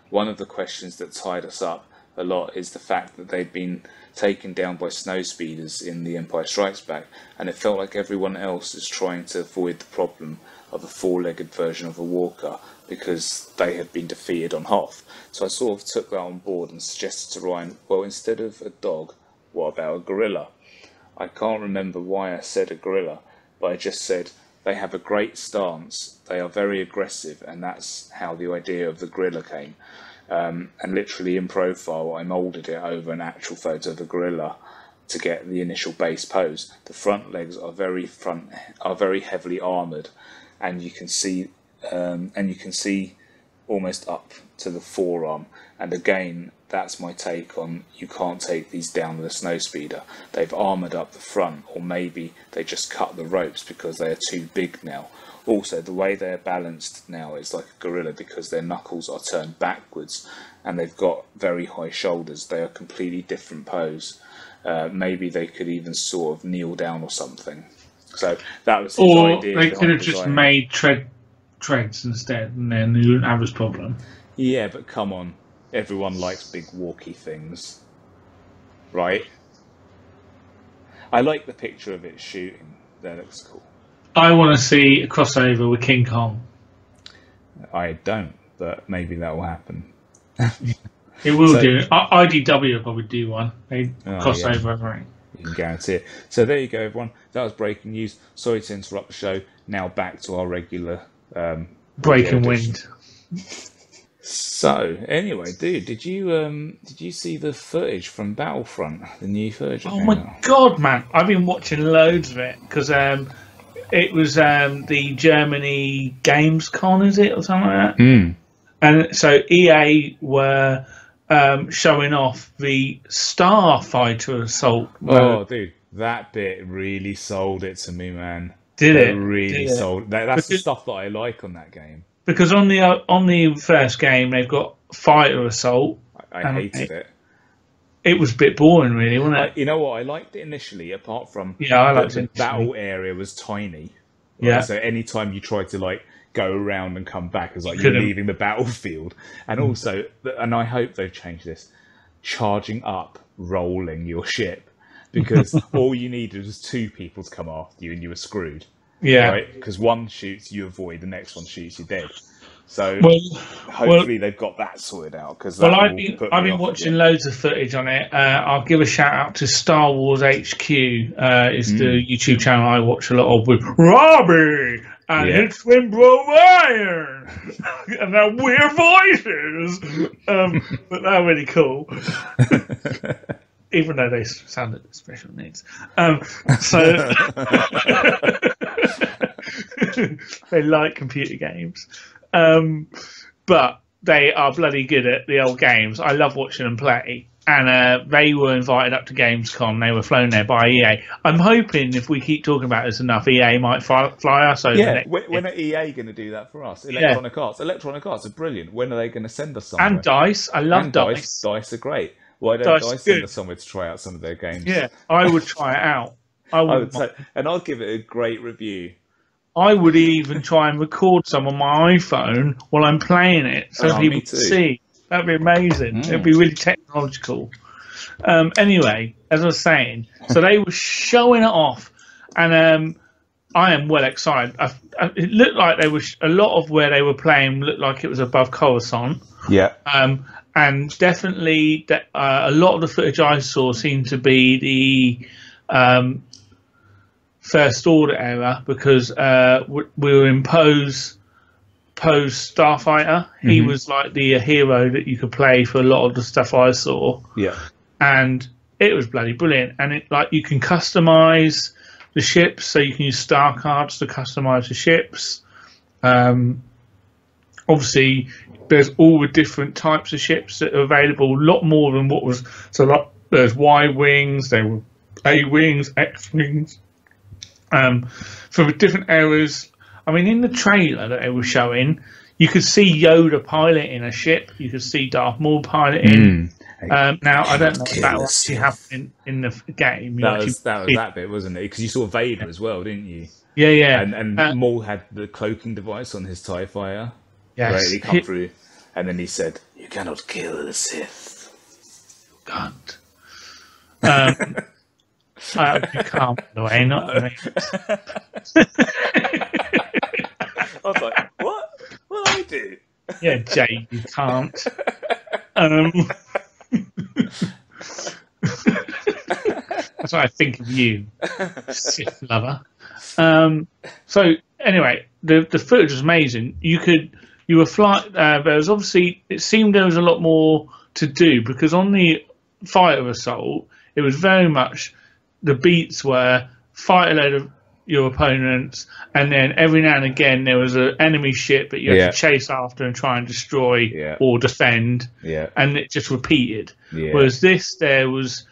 Speaker 1: One of the questions that tied us up a lot is the fact that they'd been taken down by snowspeeders in The Empire Strikes Back, and it felt like everyone else is trying to avoid the problem of a four-legged version of a walker because they had been defeated on Hoth. So I sort of took that on board and suggested to Ryan, well, instead of a dog, what about a gorilla? I can't remember why I said a gorilla, but I just said they have a great stance, they are very aggressive, and that's how the idea of the gorilla came. And literally in profile, I moulded it over an actual photo of a gorilla to get the initial base pose. The front legs are very heavily armoured, and you can see almost up to the forearm. And again, that's my take on, you can't take these down with a snowspeeder. They've armoured up the front, or maybe they just cut the ropes because they are too big now. Also, the way they're balanced now is like a gorilla because their knuckles are turned backwards and they've got very high shoulders. They are a completely different pose. Maybe they could even sort of kneel down or something. So that was his idea.
Speaker 2: Or they could have just made treads instead, and then you wouldn't have this problem.
Speaker 1: Yeah, but come on. Everyone likes big walky things. Right? I like the picture of it shooting. That looks cool.
Speaker 2: I want to see a crossover with King Kong.
Speaker 1: I don't, but maybe that will happen.
Speaker 2: It will do. IDW will probably do one. They crossover everything.
Speaker 1: You can guarantee it. So there you go, everyone. That was breaking news. Sorry to interrupt the show. Now back to our regular
Speaker 2: breaking wind.
Speaker 1: So anyway, dude, did you see the footage from Battlefront? The new footage?
Speaker 2: Oh my god, man! I've been watching loads of it because it was the Germany Gamescom, is it, or something like that?
Speaker 1: Mm.
Speaker 2: And so EA were showing off the Starfighter assault mode.
Speaker 1: Oh, dude, that bit really sold it to me, man.
Speaker 2: Did it?
Speaker 1: Really sold. That's the stuff that I like on that game.
Speaker 2: Because on the first game they've got fighter assault.
Speaker 1: I hated it.
Speaker 2: It was a bit boring, really, wasn't it?
Speaker 1: You know what? I liked it initially, apart from
Speaker 2: I liked
Speaker 1: the
Speaker 2: it.
Speaker 1: battle area was tiny. Right?
Speaker 2: Yeah.
Speaker 1: So anytime you tried to go around and come back, it's like you're leaving the battlefield. And also, and I hope they've changed this, charging up, rolling your ship, because all you needed was two people to come after you, and you were screwed.
Speaker 2: Yeah.
Speaker 1: Right? Because one shoots, you avoid. The next one shoots, you're dead. So hopefully they've got that sorted out.
Speaker 2: I've been watching loads of footage on it. I'll give a shout out to Star Wars HQ. Is the YouTube channel I watch a lot of with Robbie and his twin brother Iron and their weird voices. But they're really cool. Even though they sounded special needs. So they like computer games. But they are bloody good at the old games. I love watching them play. And they were invited up to Gamescom. They were flown there by EA. I'm hoping if we keep talking about this enough, EA might fly us over.
Speaker 1: Yeah, when are EA going to do that for us? Electronic Arts. Electronic Arts are brilliant. When are they going to send us somewhere?
Speaker 2: And DICE. I love DICE.
Speaker 1: DICE are great. Why don't DICE send us somewhere to try out some of their games?
Speaker 2: Yeah, I would try it out. I would
Speaker 1: and I'll give it a great review.
Speaker 2: I would even try and record some on my iPhone while I'm playing it, so people can see. That'd be amazing. It'd be really technological. Anyway, as I was saying, so they were showing it off, and I am well excited. It looked like a lot of where they were playing looked like it was above Coruscant.
Speaker 1: Yeah.
Speaker 2: And definitely a lot of the footage I saw seemed to be the First Order era, because we were in Poe's Starfighter. He was like the hero that you could play for a lot of the stuff I saw.
Speaker 1: Yeah.
Speaker 2: And it was bloody brilliant. And it you can customize the ships, so you can use star cards to customize the ships. Obviously, there's all the different types of ships that are available. A lot more than what was. So there's Y wings, there were A wings, X wings. For the different eras. I mean, in the trailer that they were showing, you could see Yoda piloting a ship. You could see Darth Maul piloting. Now, I don't know if that will actually happen in the game.
Speaker 1: That was that bit, wasn't it? Because you saw Vader as well, didn't you?
Speaker 2: Yeah, yeah.
Speaker 1: And Maul had the cloaking device on his TIE Fighter.
Speaker 2: Yes.
Speaker 1: Right, he come through, and then he said, "You cannot kill the Sith."
Speaker 2: cunt. You can't, by the way, not the
Speaker 1: I was like, what? What do I do?
Speaker 2: Yeah, Jay, you can't. That's what I think of you, Sith lover. So anyway, the footage was amazing. You were flying. There was obviously, it seemed there was a lot more to do, because on the fighter assault, it was very much, the beats were fight a load of your opponents, and then every now and again there was an enemy ship that you had to chase after and try and destroy or defend, and it just repeated. Whereas this, there was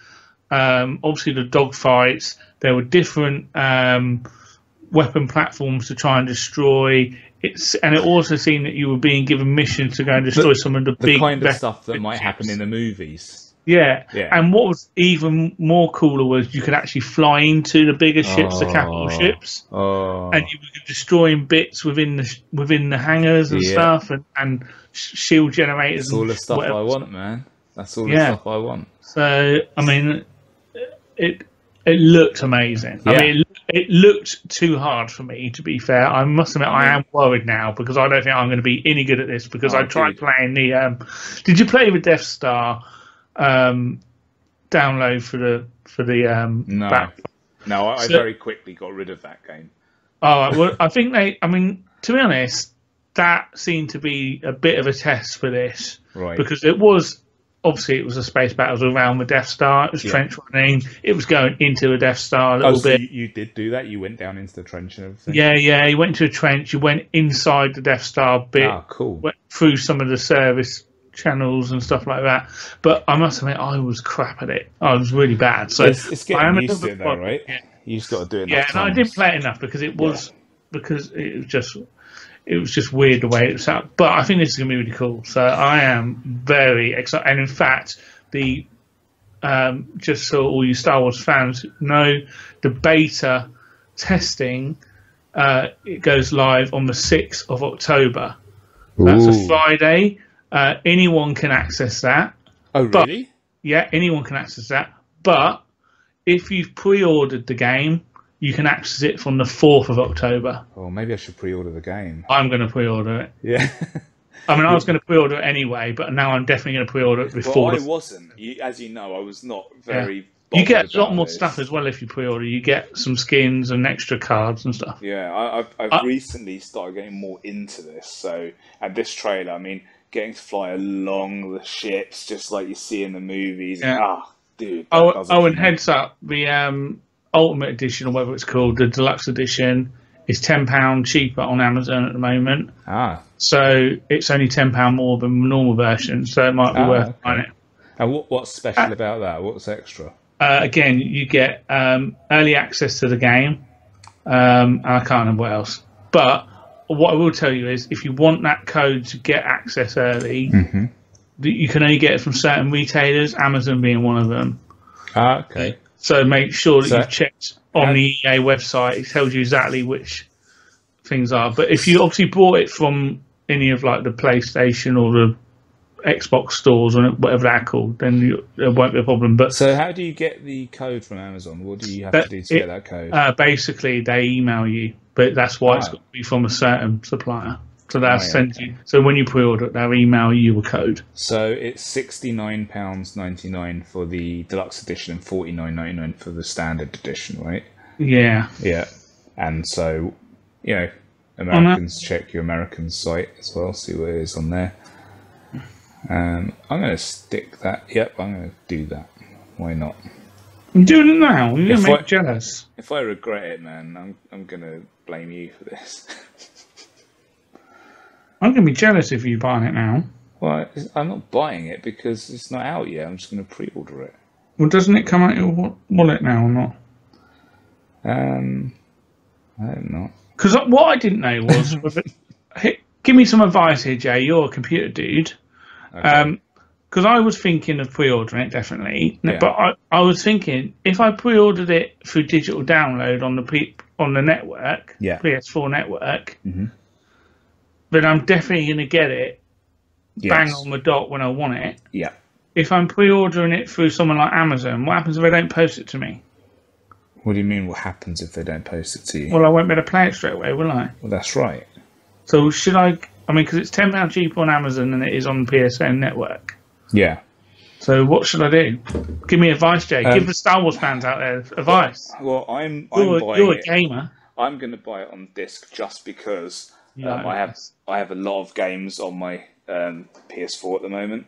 Speaker 2: obviously the dogfights, there were different weapon platforms to try and destroy. And it also seemed that you were being given missions to go and destroy some of the big
Speaker 1: kind of stuff that might happen in the movies.
Speaker 2: Yeah, and what was even more cooler was you could actually fly into the bigger ships, the capital ships, and you were destroying bits within the hangars and stuff, and shield generators.
Speaker 1: That's all the stuff I want, man. That's all the stuff I want.
Speaker 2: So I mean, it looked amazing. I mean, it looked too hard for me, to be fair. I must admit, I am worried now, because I don't think I'm going to be any good at this, because I tried playing the. Did you play the Death Star? Download for the
Speaker 1: No, I very quickly got rid of that game.
Speaker 2: Oh well, I think I mean, to be honest, that seemed to be a bit of a test for this,
Speaker 1: right?
Speaker 2: Because it was obviously a space battle around the Death Star. It was trench running. It was going into the Death Star a little bit.
Speaker 1: So you did do that? You went down into the trench and everything?
Speaker 2: Yeah. You went into a trench. You went inside the Death Star bit.
Speaker 1: Oh, cool.
Speaker 2: Went through some of the service channels and stuff like that, but I must admit I was crap at it. I was really bad. So
Speaker 1: it's getting used to it, though, right? Yeah. You just got to do it.
Speaker 2: Yeah, and I didn't play it enough because it was just weird the way it was set up. But I think this is going to be really cool. So I am very excited. And in fact, the just so all you Star Wars fans know, the beta testing it goes live on the 6th of October. That's a Friday. Anyone can access that.
Speaker 1: Oh, really?
Speaker 2: Yeah, anyone can access that. But if you've pre-ordered the game, you can access it from the 4th of October.
Speaker 1: Oh, maybe I should pre-order the game.
Speaker 2: I'm going to pre-order it.
Speaker 1: Yeah.
Speaker 2: I mean, I was going to pre-order it anyway, but now I'm definitely going to pre-order it before.
Speaker 1: Well, I wasn't. As you know, I was not very...
Speaker 2: You get a lot more stuff as well if you pre-order. You get some skins and extra cards and stuff.
Speaker 1: Yeah, I've recently started getting more into this. So, and this trailer, I mean... getting to fly along the ships just like you see in the movies.
Speaker 2: Yeah.
Speaker 1: Dude.
Speaker 2: And heads up, the Ultimate Edition, or whatever it's called, the Deluxe Edition, is £10 cheaper on Amazon at the moment. So it's only £10 more than the normal version, so it might be worth buying it.
Speaker 1: And what's special about that? What's extra?
Speaker 2: Again, you get early access to the game, and I can't remember what else. But what I will tell you is, if you want that code to get access early, you can only get it from certain retailers, Amazon being one of them.
Speaker 1: Okay.
Speaker 2: So make sure that you've checked on the EA website. It tells you exactly which things are. But if you obviously bought it from any of like the PlayStation or the Xbox stores or whatever they're called, then there won't be a problem. But
Speaker 1: so how do you get the code from Amazon? What do you have to do to get that code?
Speaker 2: Basically, they email you. But that's why it's got to be from a certain supplier. So they'll send you. So when you pre-order it, they'll email you a code. So
Speaker 1: it's £69.99 for the deluxe edition and £49.99 for the standard edition, right?
Speaker 2: Yeah.
Speaker 1: Yeah. And so, you know, Americans, check your American site as well, see what it is on there. I'm going to stick that. Yep, I'm going to do that. Why not?
Speaker 2: I'm doing it now. You're going to make me jealous.
Speaker 1: If I regret it, man, I'm going to blame you for this.
Speaker 2: I'm going to be jealous if you're buying it now.
Speaker 1: Well, I'm not buying it because it's not out yet. I'm just going to pre-order it.
Speaker 2: Well, doesn't it come out your wallet now or not?
Speaker 1: I don't know.
Speaker 2: Because what I didn't know was... give me some advice here, Jay. You're a computer dude. Okay. Because I was thinking of pre-ordering it, definitely. Yeah. But I was thinking, if I pre-ordered it through digital download on the network, PS4 network, then I'm definitely going to get it bang on the dot when I want it.
Speaker 1: Yeah.
Speaker 2: if I'm pre-ordering it through someone like Amazon, what happens if they don't post it to me?
Speaker 1: What do you mean? What happens if they don't post it to you?
Speaker 2: Well, I won't be able to play it straight away, will I?
Speaker 1: Well, that's right.
Speaker 2: So should I? I mean, because it's £10 cheaper on Amazon than it is on the PSN network.
Speaker 1: Yeah.
Speaker 2: So what should I do? Give me advice, Jay. Give the Star Wars fans out there advice.
Speaker 1: Well,
Speaker 2: You're a gamer.
Speaker 1: I'm going to buy it on disc just because
Speaker 2: Yeah,
Speaker 1: I have a lot of games on my PS4 at the moment,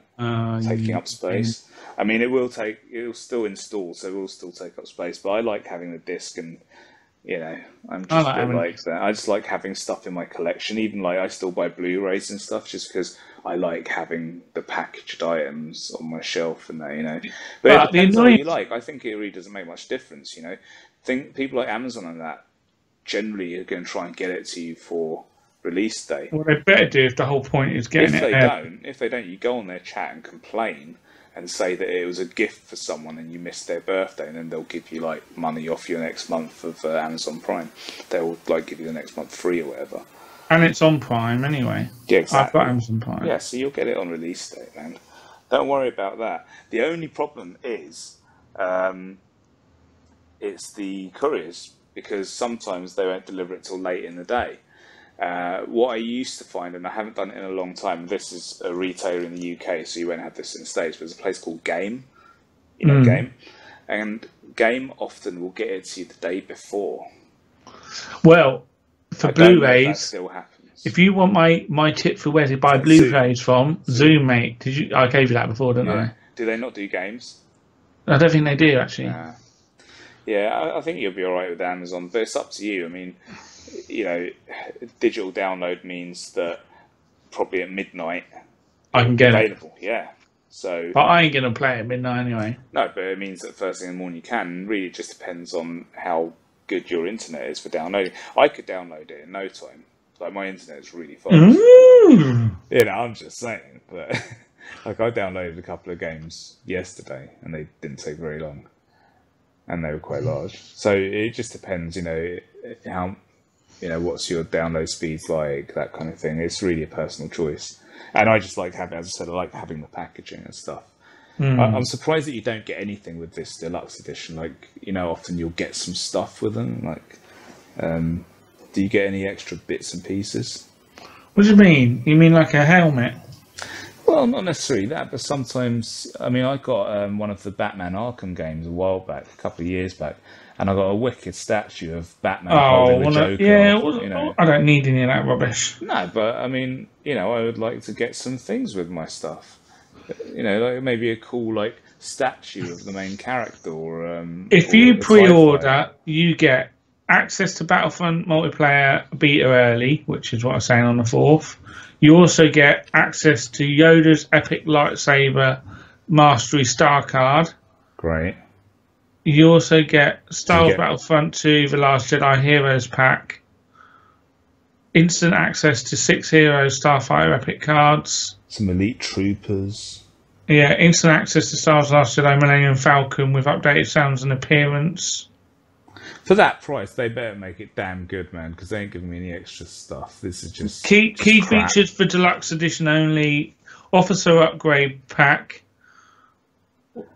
Speaker 1: taking up space. I mean, it'll still install, so it will still take up space. But I like having the disc, and I'm just like that. I just like having stuff in my collection. Even like I still buy Blu-rays and stuff, just because I like having the packaged items on my shelf and that. But it depends on what you like. I think it really doesn't make much difference. Think people like Amazon and that generally are going to try and get it to you for release day.
Speaker 2: Well, they better do if the whole point is getting it.
Speaker 1: If they don't, you go on their chat and complain and say that it was a gift for someone and you missed their birthday, and then they'll give you like money off your next month of Amazon Prime. They'll like give you the next month free or whatever.
Speaker 2: And it's on Prime anyway.
Speaker 1: Yeah, exactly.
Speaker 2: I've got Amazon Prime.
Speaker 1: Yeah, so you'll get it on release day, man. Don't worry about that. The only problem is, it's the couriers, because sometimes they won't deliver it till late in the day. What I used to find, and I haven't done it in a long time, this is a retailer in the UK, so you won't have this in the States, but there's a place called Game. Game. And Game often will get it to you the day before.
Speaker 2: Well, for Blu-rays,
Speaker 1: that still happens.
Speaker 2: If you want my tip for where to buy Blu-rays from, Zoom, mate. I gave you that before, didn't I?
Speaker 1: Do they not do games?
Speaker 2: I don't think they do, actually.
Speaker 1: Yeah, I think you'll be all right with Amazon, but it's up to you. I mean, digital download means that probably at midnight
Speaker 2: I can get
Speaker 1: available. Yeah. So,
Speaker 2: but I ain't gonna play at midnight anyway.
Speaker 1: No, but it means that first thing in the morning you can. Really, it just depends on how good your internet is for downloading. I could download it in no time. Like, my internet is really fast. I'm just saying. But like, I downloaded a couple of games yesterday, and they didn't take very long, and they were quite large. So it just depends, how. What's your download speeds like, that kind of thing. It's really a personal choice. And I just like having, as I said, I like having the packaging and stuff. I'm surprised that you don't get anything with this deluxe edition. Like, often you'll get some stuff with them. Like, do you get any extra bits and pieces?
Speaker 2: What do you mean? You mean like a helmet?
Speaker 1: Well, not necessarily that, but sometimes, I got one of the Batman Arkham games a while back, a couple of years back, and I got a wicked statue of Batman holding the Joker.
Speaker 2: Yeah, I don't need any of that rubbish.
Speaker 1: No, but I would like to get some things with my stuff. Like maybe a cool statue of the main character, or
Speaker 2: if you pre-order, you get access to Battlefront multiplayer beta early, which is what I'm saying on the 4th. You also get access to Yoda's epic lightsaber mastery star card.
Speaker 1: Great.
Speaker 2: You also get Star Wars Battlefront 2, The Last Jedi Heroes Pack, instant access to 6 Heroes Starfighter Epic cards,
Speaker 1: some Elite Troopers.
Speaker 2: Yeah, instant access to Star Wars Last Jedi Millennium Falcon with updated sounds and appearance.
Speaker 1: For that price, they better make it damn good, man, because they ain't giving me any extra stuff. This is just
Speaker 2: key features for deluxe edition only. Officer upgrade pack.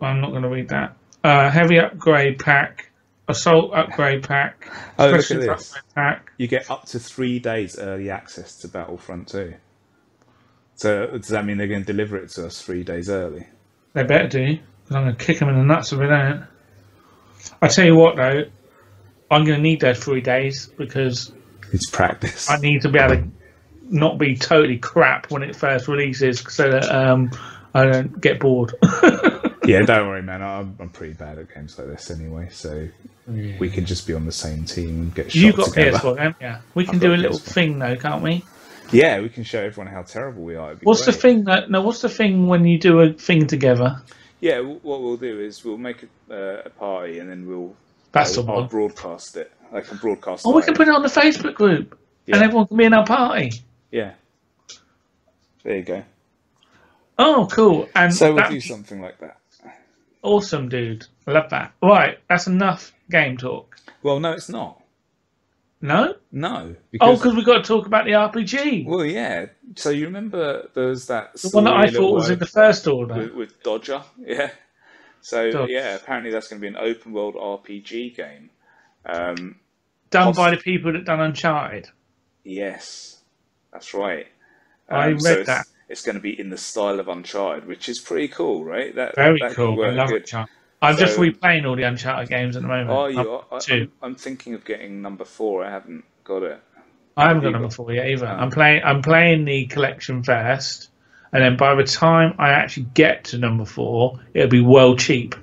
Speaker 2: I'm not going to read that. Heavy upgrade pack, assault upgrade pack,
Speaker 1: specialist
Speaker 2: upgrade pack.
Speaker 1: You get up to 3 days early access to Battlefront 2. So does that mean they're going to deliver it to us 3 days early?
Speaker 2: They better do, because I'm going to kick them in the nuts if they don't. I tell you what, though, I'm going to need those 3 days because
Speaker 1: it's practice.
Speaker 2: I need to be able to not be totally crap when it first releases, so that I don't get bored.
Speaker 1: Yeah, don't worry, man. I'm pretty bad at games like this anyway, so we can just be on the same team and get shot together.
Speaker 2: You've got PS4, haven't you? We can do a little thing, though, can't we?
Speaker 1: Yeah, we can show everyone how terrible we are.
Speaker 2: What's the thing what's the thing when you do a thing together?
Speaker 1: Yeah, what we'll do is we'll make a party, and then I'll broadcast it. I can broadcast.
Speaker 2: Oh, we can put it on the Facebook group, and everyone can be in our party.
Speaker 1: Yeah. There you go.
Speaker 2: Oh, cool. And
Speaker 1: so we'll do something like that.
Speaker 2: Awesome, dude. I love that. Right, that's enough game talk.
Speaker 1: Well, no, it's not.
Speaker 2: No?
Speaker 1: No.
Speaker 2: Because we've got to talk about the RPG.
Speaker 1: Well, yeah. So you remember there was that
Speaker 2: The one that I
Speaker 1: story a
Speaker 2: thought
Speaker 1: little
Speaker 2: was
Speaker 1: while
Speaker 2: in the First Order.
Speaker 1: with Dodger, yeah. So
Speaker 2: Dodger.
Speaker 1: yeah, apparently that's going to be an open world RPG game.
Speaker 2: Done by the people that done Uncharted.
Speaker 1: Yes, that's right.
Speaker 2: I read that.
Speaker 1: It's going to be in the style of Uncharted, which is pretty cool, right?
Speaker 2: Very
Speaker 1: that
Speaker 2: cool.
Speaker 1: could work
Speaker 2: I love
Speaker 1: good.
Speaker 2: Uncharted. I'm just replaying all the Uncharted games at the moment.
Speaker 1: Oh, you are? I'm thinking of getting number 4. I haven't got it.
Speaker 2: I haven't got number 4 yet either. I'm playing the collection first, and then by the time I actually get to number 4, it'll be well cheap.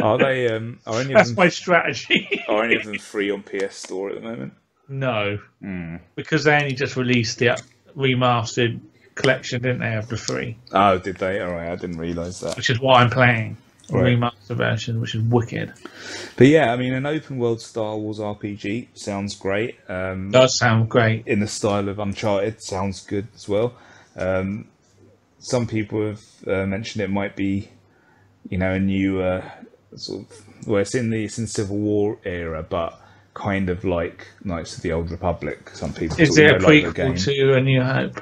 Speaker 1: Are they?
Speaker 2: That's my strategy.
Speaker 1: Are any of them free on PS Store at the moment?
Speaker 2: No, because they only just released the remastered collection, didn't they, of the 3?
Speaker 1: Oh, did they? All right, I didn't realise that.
Speaker 2: Which is what I'm playing, the
Speaker 1: right.
Speaker 2: remastered version, which is wicked.
Speaker 1: But yeah, I mean, an open world Star Wars RPG sounds great.
Speaker 2: Does sound great.
Speaker 1: In the style of Uncharted, sounds good as well. Some people have mentioned it might be, a new sort of. Well, it's in Civil War era, but kind of like Knights of the Old Republic. Some people
Speaker 2: is it a prequel to A New Hope?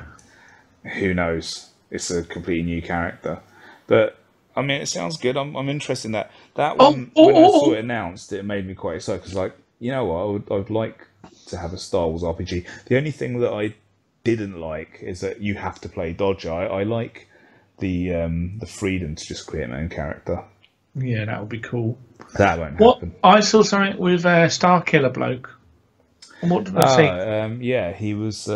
Speaker 1: Who knows? It's a completely new character, but I mean, it sounds good. I'm interested in that. That one when I saw it announced, it made me quite excited because, like, you know what, I would like to have a Star Wars RPG. The only thing that I didn't like is that you have to play Dodger. I like the freedom to just create my own character.
Speaker 2: Yeah, that would be cool.
Speaker 1: That won't happen.
Speaker 2: I saw something with Star Killer bloke. What did I see?
Speaker 1: Yeah, he was.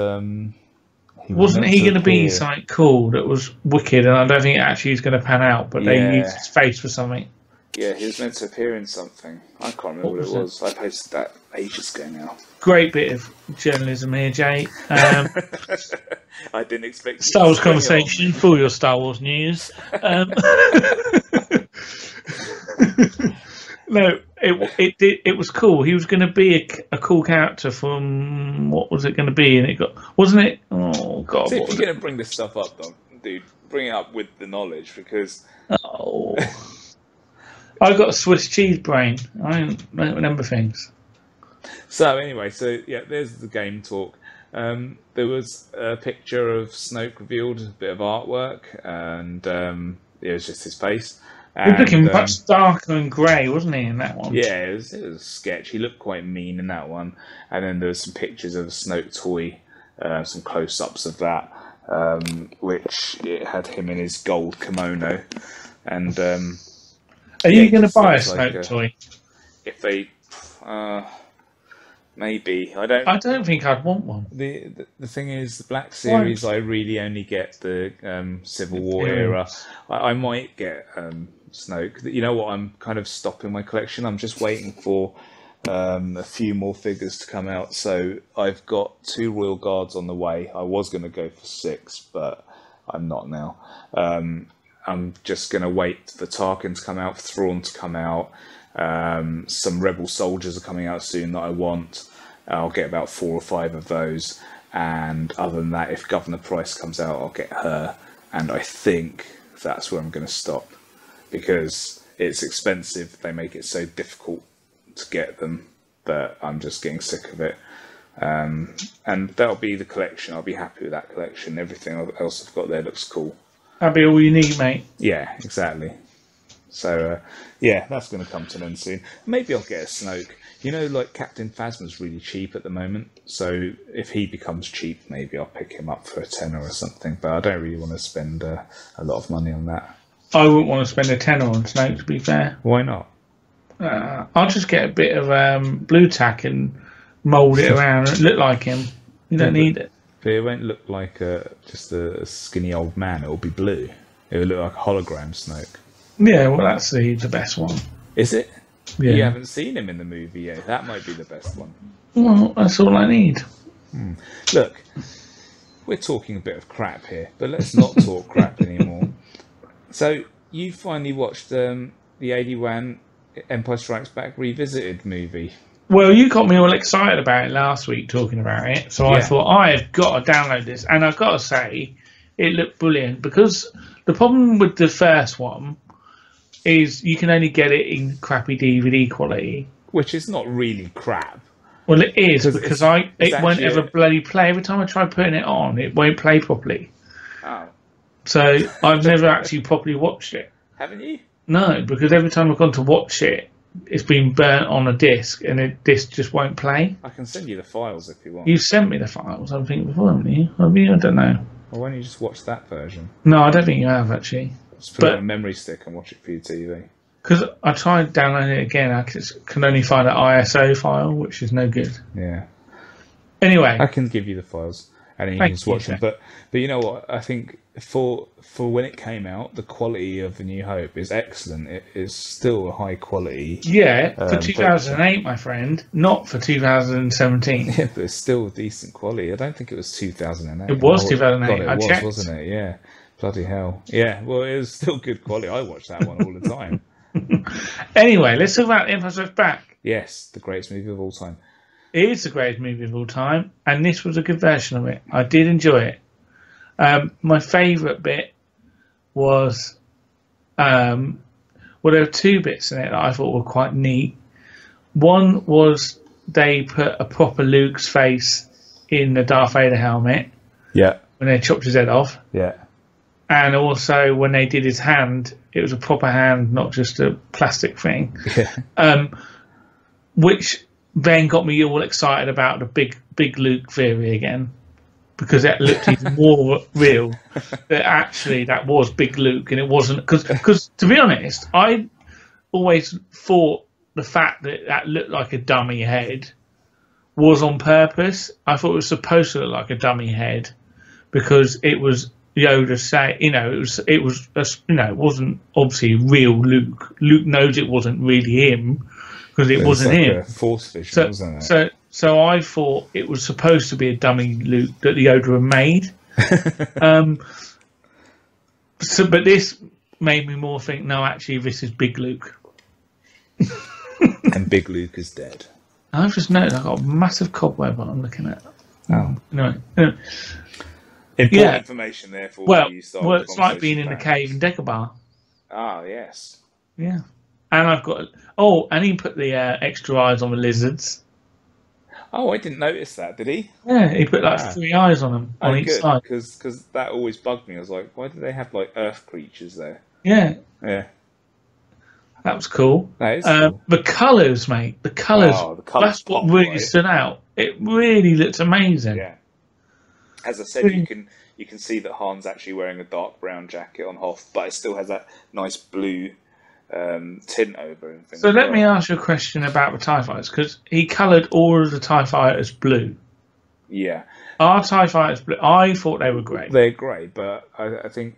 Speaker 2: Wasn't he going to be something cool that was wicked? And I don't think it actually is going to pan out. But they used his face for something.
Speaker 1: Yeah, he was meant to appear in something. I can't remember what it was. I posted that ages ago now.
Speaker 2: Great bit of journalism here, Jay.
Speaker 1: I didn't expect
Speaker 2: Star Wars conversation for your Star Wars news. No, it was cool. He was going to be a cool character from what was it going to be, and it wasn't it? Oh God!
Speaker 1: See, if you're going to bring this stuff up, dude, bring it up with the knowledge because.
Speaker 2: Oh, I got a Swiss cheese brain. I don't remember things.
Speaker 1: So anyway, there's the game talk. There was a picture of Snoke revealed, a bit of artwork, and it was just his face.
Speaker 2: He was looking much darker and grey, wasn't he, in that one?
Speaker 1: Yeah, it was a sketch. He looked quite mean in that one. And then there was some pictures of a Snoke toy, some close-ups of that, which it had him in his gold kimono. And
Speaker 2: are you going to buy a Snoke toy?
Speaker 1: If they, maybe. I don't think
Speaker 2: I'd want one.
Speaker 1: The thing is, the Black Series, I really only get the Civil War era. I might get Snoke. You know what? I'm kind of stopping my collection. I'm just waiting for a few more figures to come out. So I've got 2 Royal Guards on the way. I was going to go for 6, but I'm not now. I'm just going to wait for Tarkin to come out, for Thrawn to come out. Some Rebel soldiers are coming out soon that I want. I'll get about 4 or 5 of those. And other than that, if Governor Price comes out, I'll get her. And I think that's where I'm going to stop. Because it's expensive. They make it so difficult to get them that I'm just getting sick of it. And that'll be the collection. I'll be happy with that collection. Everything else I've got there looks cool.
Speaker 2: That'll be all you need, mate.
Speaker 1: Yeah, exactly. So, that's going to come to an end soon. Maybe I'll get a Snoke. You know, like Captain Phasma's really cheap at the moment. So if he becomes cheap, maybe I'll pick him up for a tenner or something. But I don't really want to spend a lot of money on that.
Speaker 2: I wouldn't want to spend a tenner on Snoke, to be fair.
Speaker 1: Why not?
Speaker 2: I'll just get a bit of blue tack and mould it around and look like him. You don't need it.
Speaker 1: But it won't look like just a skinny old man. It'll be blue. It'll look like a hologram Snoke.
Speaker 2: Yeah, well, that's the best one.
Speaker 1: Is it?
Speaker 2: Yeah.
Speaker 1: You haven't seen him in the movie yet. That might be the best one.
Speaker 2: Well, that's all I need.
Speaker 1: Look, we're talking a bit of crap here, but let's not talk crap anymore. So, you finally watched the Adywan Empire Strikes Back Revisited movie.
Speaker 2: Well, you got me all excited about it last week talking about it, so I thought, I've got to download this. And I've got to say, it looked brilliant, because the problem with the first one is you can only get it in crappy DVD quality,
Speaker 1: which is not really crap.
Speaker 2: Well, it is, because it won't
Speaker 1: actually
Speaker 2: ever bloody play. Every time I try putting it on, it won't play properly.
Speaker 1: Oh,
Speaker 2: So I've never actually properly watched it.
Speaker 1: haven't you?
Speaker 2: No, because every time I've gone to watch it, it's been burnt on a disc, and the disc just won't play.
Speaker 1: I can send you the files if you want.
Speaker 2: You sent me the files, I think, before, haven't you? I mean, I don't know.
Speaker 1: Well, why don't you just watch that version?
Speaker 2: No, I don't think you have, actually.
Speaker 1: Just put it on a memory stick and watch it for your TV.
Speaker 2: Because I tried downloading it again, I can only find an ISO file, which is no good.
Speaker 1: Yeah.
Speaker 2: Anyway.
Speaker 1: I can give you the files, and then you can just watch them. But you know what? I think for when it came out, the quality of The New Hope is excellent. It is still a high quality.
Speaker 2: Yeah, for 2008, my friend, not for 2017.
Speaker 1: Yeah, but it's still decent quality. I don't think it was 2008.
Speaker 2: It was 2008.
Speaker 1: God,
Speaker 2: I checked.
Speaker 1: Wasn't it? Yeah. Bloody hell. Yeah, well, it was still good quality. I watched that one all the time.
Speaker 2: Anyway, let's talk about Empire Strikes Back.
Speaker 1: Yes, the greatest movie of all time.
Speaker 2: It is the greatest movie of all time, and this was a good version of it. I did enjoy it. My favourite bit was, well, there were two bits in it that I thought were quite neat. One was they put a proper Luke's face in the Darth Vader helmet.
Speaker 1: Yeah.
Speaker 2: When they chopped his head off.
Speaker 1: Yeah.
Speaker 2: And also when they did his hand, it was a proper hand, not just a plastic thing.
Speaker 1: Yeah.
Speaker 2: Which then got me all excited about the big Luke theory again, because that looked even more real. That actually that was big Luke, and it wasn't because to be honest, I always thought the fact that looked like a dummy head was on purpose. I thought it was supposed to look like a dummy head because it was Yoda say, it wasn't obviously real Luke. Luke knows it wasn't really him because it wasn't
Speaker 1: like
Speaker 2: him.
Speaker 1: A force vision, wasn't it?
Speaker 2: So I thought it was supposed to be a dummy Luke that the Yoda had made. But this made me more think, no, actually, this is Big Luke.
Speaker 1: And Big Luke is dead.
Speaker 2: I've just noticed I've got a massive cobweb I'm looking at.
Speaker 1: Oh.
Speaker 2: Anyway.
Speaker 1: Important information there for you start.
Speaker 2: Well, it's like being in the cave in Dagobah.
Speaker 1: Ah, yes.
Speaker 2: Yeah. And I've got... Oh, and he put the extra eyes on the lizards.
Speaker 1: Oh, I didn't notice that, did he?
Speaker 2: Yeah, he put like 3 eyes on them on each side.
Speaker 1: Because that always bugged me. I was like, why do they have like earth creatures there?
Speaker 2: Yeah.
Speaker 1: Yeah.
Speaker 2: That was cool.
Speaker 1: That is cool.
Speaker 2: The colours, mate. The colours.
Speaker 1: Oh, the colours
Speaker 2: that's what really stood out. It really looks amazing.
Speaker 1: Yeah. As I said, you can see that Han's actually wearing a dark brown jacket on Hoth, but it still has that nice blue tint over and things.
Speaker 2: So let me ask you a question about the TIE fighters, because he coloured all of the TIE fighters blue.
Speaker 1: Yeah.
Speaker 2: Are TIE fighters blue? I thought they were great.
Speaker 1: They're great, but I think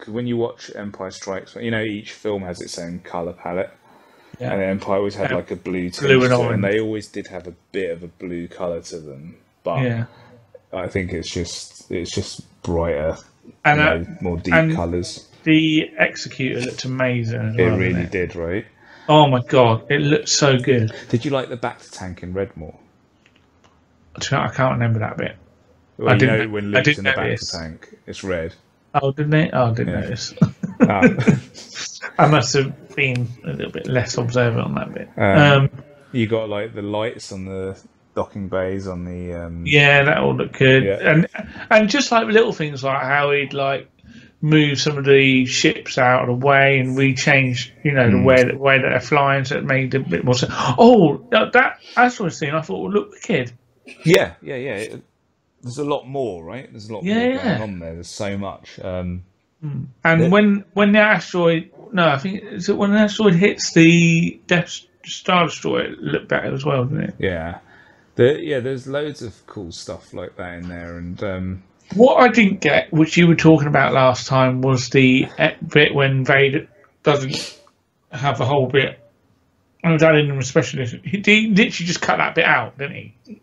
Speaker 1: when you watch Empire Strikes, each film has its own colour palette. Yeah. And Empire always had like a blue tint, and they always did have a bit of a blue colour to them. But yeah. I think it's just brighter, and more deep colours.
Speaker 2: The Executor looked amazing.
Speaker 1: It really did, right?
Speaker 2: Oh my god, it looked so good.
Speaker 1: Did you like the Bacta tank in Redmore?
Speaker 2: I can't remember that bit.
Speaker 1: Well, I didn't. When Luke's in the Bacta tank, it's red.
Speaker 2: Oh, didn't it? Oh, I didn't notice. I must have been a little bit less observant on that bit.
Speaker 1: You got like the lights on the docking bays on the
Speaker 2: yeah, that all looked good. Yeah. And just like little things like how he'd like move some of the ships out of the way and rechange, the way that they're flying, so it made a bit more sense. Oh, that sort of thing I thought would look wicked.
Speaker 1: Yeah. There's a lot more, right? There's a lot more going on there. There's so much. And when the asteroid, I think is it when the asteroid hits the Death Star Destroyer, it looked better as well, didn't it? Yeah. There's loads of cool stuff like that in there, and
Speaker 2: what I didn't get, which you were talking about last time, was the bit when Vader doesn't have the whole bit. I was adding in a special edition. He literally just cut that bit out, didn't he?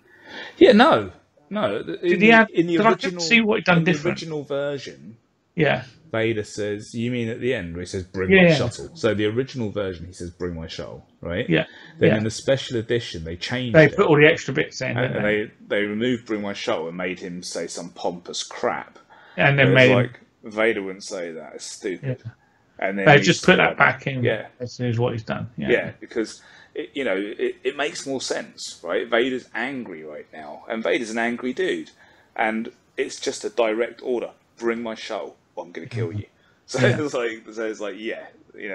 Speaker 1: Yeah, no.
Speaker 2: Did he add? Did I see what he'd done different?
Speaker 1: The original version.
Speaker 2: Yeah.
Speaker 1: Vader says, "You mean at the end where he says bring my shuttle?" So the original version, he says bring my shuttle, right?
Speaker 2: Yeah.
Speaker 1: Then in the special edition, they changed.
Speaker 2: They put all the extra bits in,
Speaker 1: and they removed bring my shuttle and made him say some pompous crap.
Speaker 2: And then made
Speaker 1: like Vader wouldn't say that. It's stupid.
Speaker 2: Yeah.
Speaker 1: And then
Speaker 2: they just put that back in.
Speaker 1: Yeah.
Speaker 2: As soon as what he's done.
Speaker 1: Yeah, because it makes more sense, right? Vader's angry right now, and Vader's an angry dude, and it's just a direct order: bring my shuttle, or I'm going to kill you. So it's like, yeah,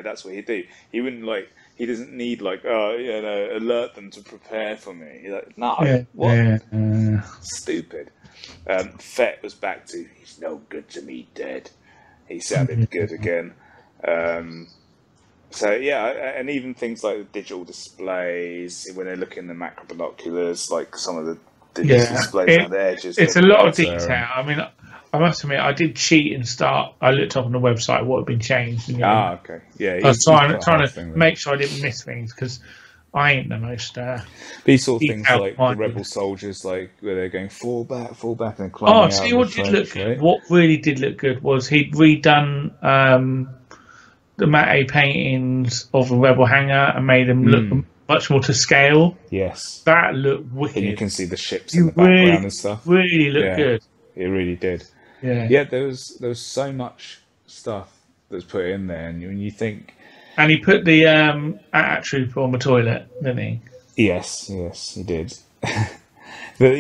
Speaker 1: that's what he'd do. He wouldn't he doesn't need alert them to prepare for me. He's like, no, what? Stupid. Fett was back to, he's no good to me dead. He sounded good again. So yeah, and even things like the digital displays, when they look in the macro binoculars, like some of the digital displays on the edges.
Speaker 2: It's a lot of detail. I mean, I must admit, I did cheat and start. I looked up on the website what had been changed.
Speaker 1: Okay. Yeah.
Speaker 2: I was trying to make sure I didn't miss things because I ain't the most.
Speaker 1: These sort of things like the rebel soldiers, like where they're going fall back, and climbing out.
Speaker 2: See what did look good. What really did look good was he'd redone the matte paintings of the rebel hangar and made them look much more to scale.
Speaker 1: Yes,
Speaker 2: that looked wicked.
Speaker 1: And you can see the ships in the background and stuff.
Speaker 2: Really looked good.
Speaker 1: It really did.
Speaker 2: Yeah.
Speaker 1: There was so much stuff that's put in there, and when you think.
Speaker 2: And he put the AT trooper on the toilet, didn't he?
Speaker 1: Yes, he did. But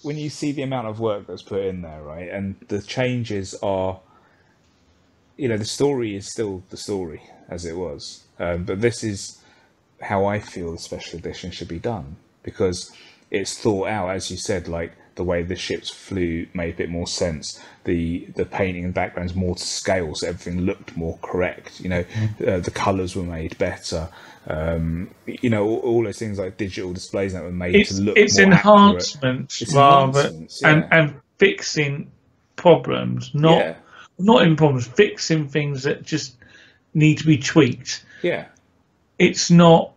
Speaker 1: when you see the amount of work that's put in there, right, and the changes are, the story is still the story as it was, but this is how I feel the special edition should be done, because it's thought out, as you said, like the way the ships flew made a bit more sense. The painting and backgrounds more to scale, so everything looked more correct. The colours were made better. All those things like digital displays that were made to look. It's more
Speaker 2: enhancements
Speaker 1: accurate.
Speaker 2: Rather and fixing problems, not in problems, fixing things that just need to be tweaked.
Speaker 1: Yeah,
Speaker 2: it's not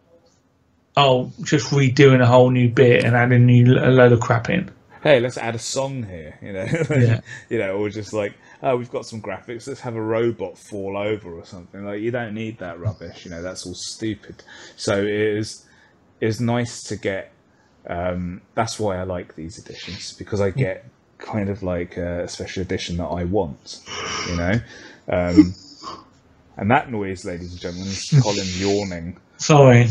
Speaker 2: just redoing a whole new bit and adding a load of crap in.
Speaker 1: Hey, let's add a song here, or just like, we've got some graphics, let's have a robot fall over or something. Like, you don't need that rubbish, that's all stupid. So it is nice to get, that's why I like these editions, because I get kind of like a special edition that I want, and that noise, ladies and gentlemen, is Colin yawning.
Speaker 2: Sorry.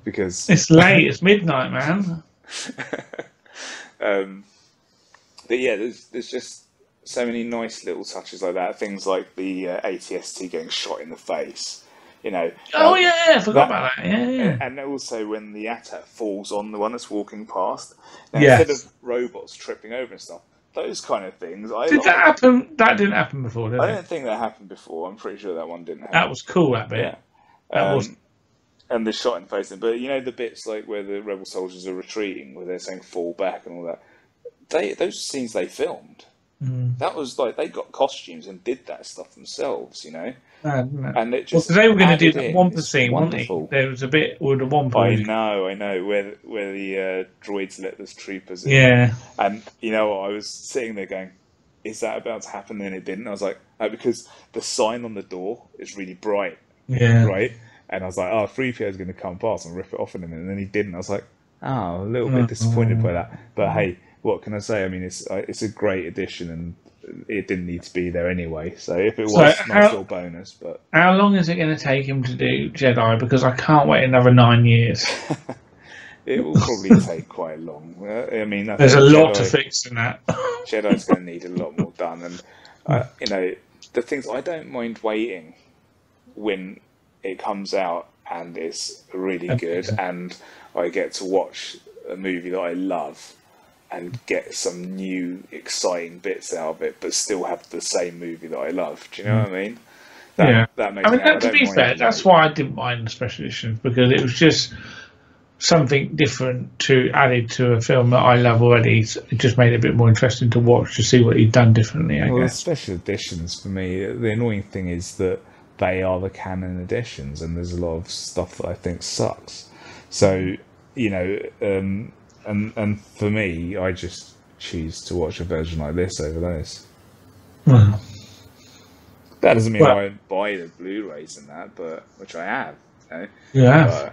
Speaker 1: Because
Speaker 2: it's late, it's midnight, man.
Speaker 1: But yeah, there's just so many nice little touches like that. Things like the ATST getting shot in the face,
Speaker 2: I forgot about that. Yeah.
Speaker 1: And also when the AT-AT falls on the one that's walking past, instead of robots tripping over and stuff, those kind of things.
Speaker 2: Did that happen? That didn't happen before, did it?
Speaker 1: I don't think that happened before. I'm pretty sure that one didn't happen.
Speaker 2: That was cool, that bit.
Speaker 1: Yeah.
Speaker 2: That was.
Speaker 1: And the shot in the face, but the bits like where the rebel soldiers are retreating, where they're saying fall back and all that. Those scenes they filmed. That was like they got costumes and did that stuff themselves, And it just
Speaker 2: they were going to do that Wampa scene,
Speaker 1: wonderful.
Speaker 2: Weren't they? There was a bit with the Wampa.
Speaker 1: I know, where the droids let the troopers in.
Speaker 2: Yeah.
Speaker 1: And I was sitting there going, "Is that about to happen?" And it didn't. I was like, because the sign on the door is really bright.
Speaker 2: Yeah.
Speaker 1: Right. And I was like, 3PO is going to come past and rip it off in a minute. And then he didn't. I was like, a little bit disappointed by that. But hey, what can I say? I mean, it's a great addition, and it didn't need to be there anyway. So if it was, nice little bonus. But
Speaker 2: how long is it going to take him to do Jedi? Because I can't wait another 9 years.
Speaker 1: It will probably take quite long. I mean,
Speaker 2: there's a lot to fix in that.
Speaker 1: Jedi's going to need a lot more done, and the things I don't mind waiting when it comes out and it's really good, and I get to watch a movie that I love and get some new exciting bits out of it, but still have the same movie that I love. Do you know what I mean? That makes
Speaker 2: to be fair, that's why I didn't mind the special editions, because it was just something different added to a film that I love already. It just made it a bit more interesting to watch, to see what he'd done differently, I guess.
Speaker 1: Special editions, for me, the annoying thing is that they are the canon editions, and there's a lot of stuff that I think sucks. So, and for me, I just choose to watch a version like this over those.
Speaker 2: Well,
Speaker 1: that doesn't mean I won't buy the Blu-rays and that, which I have.
Speaker 2: Yeah.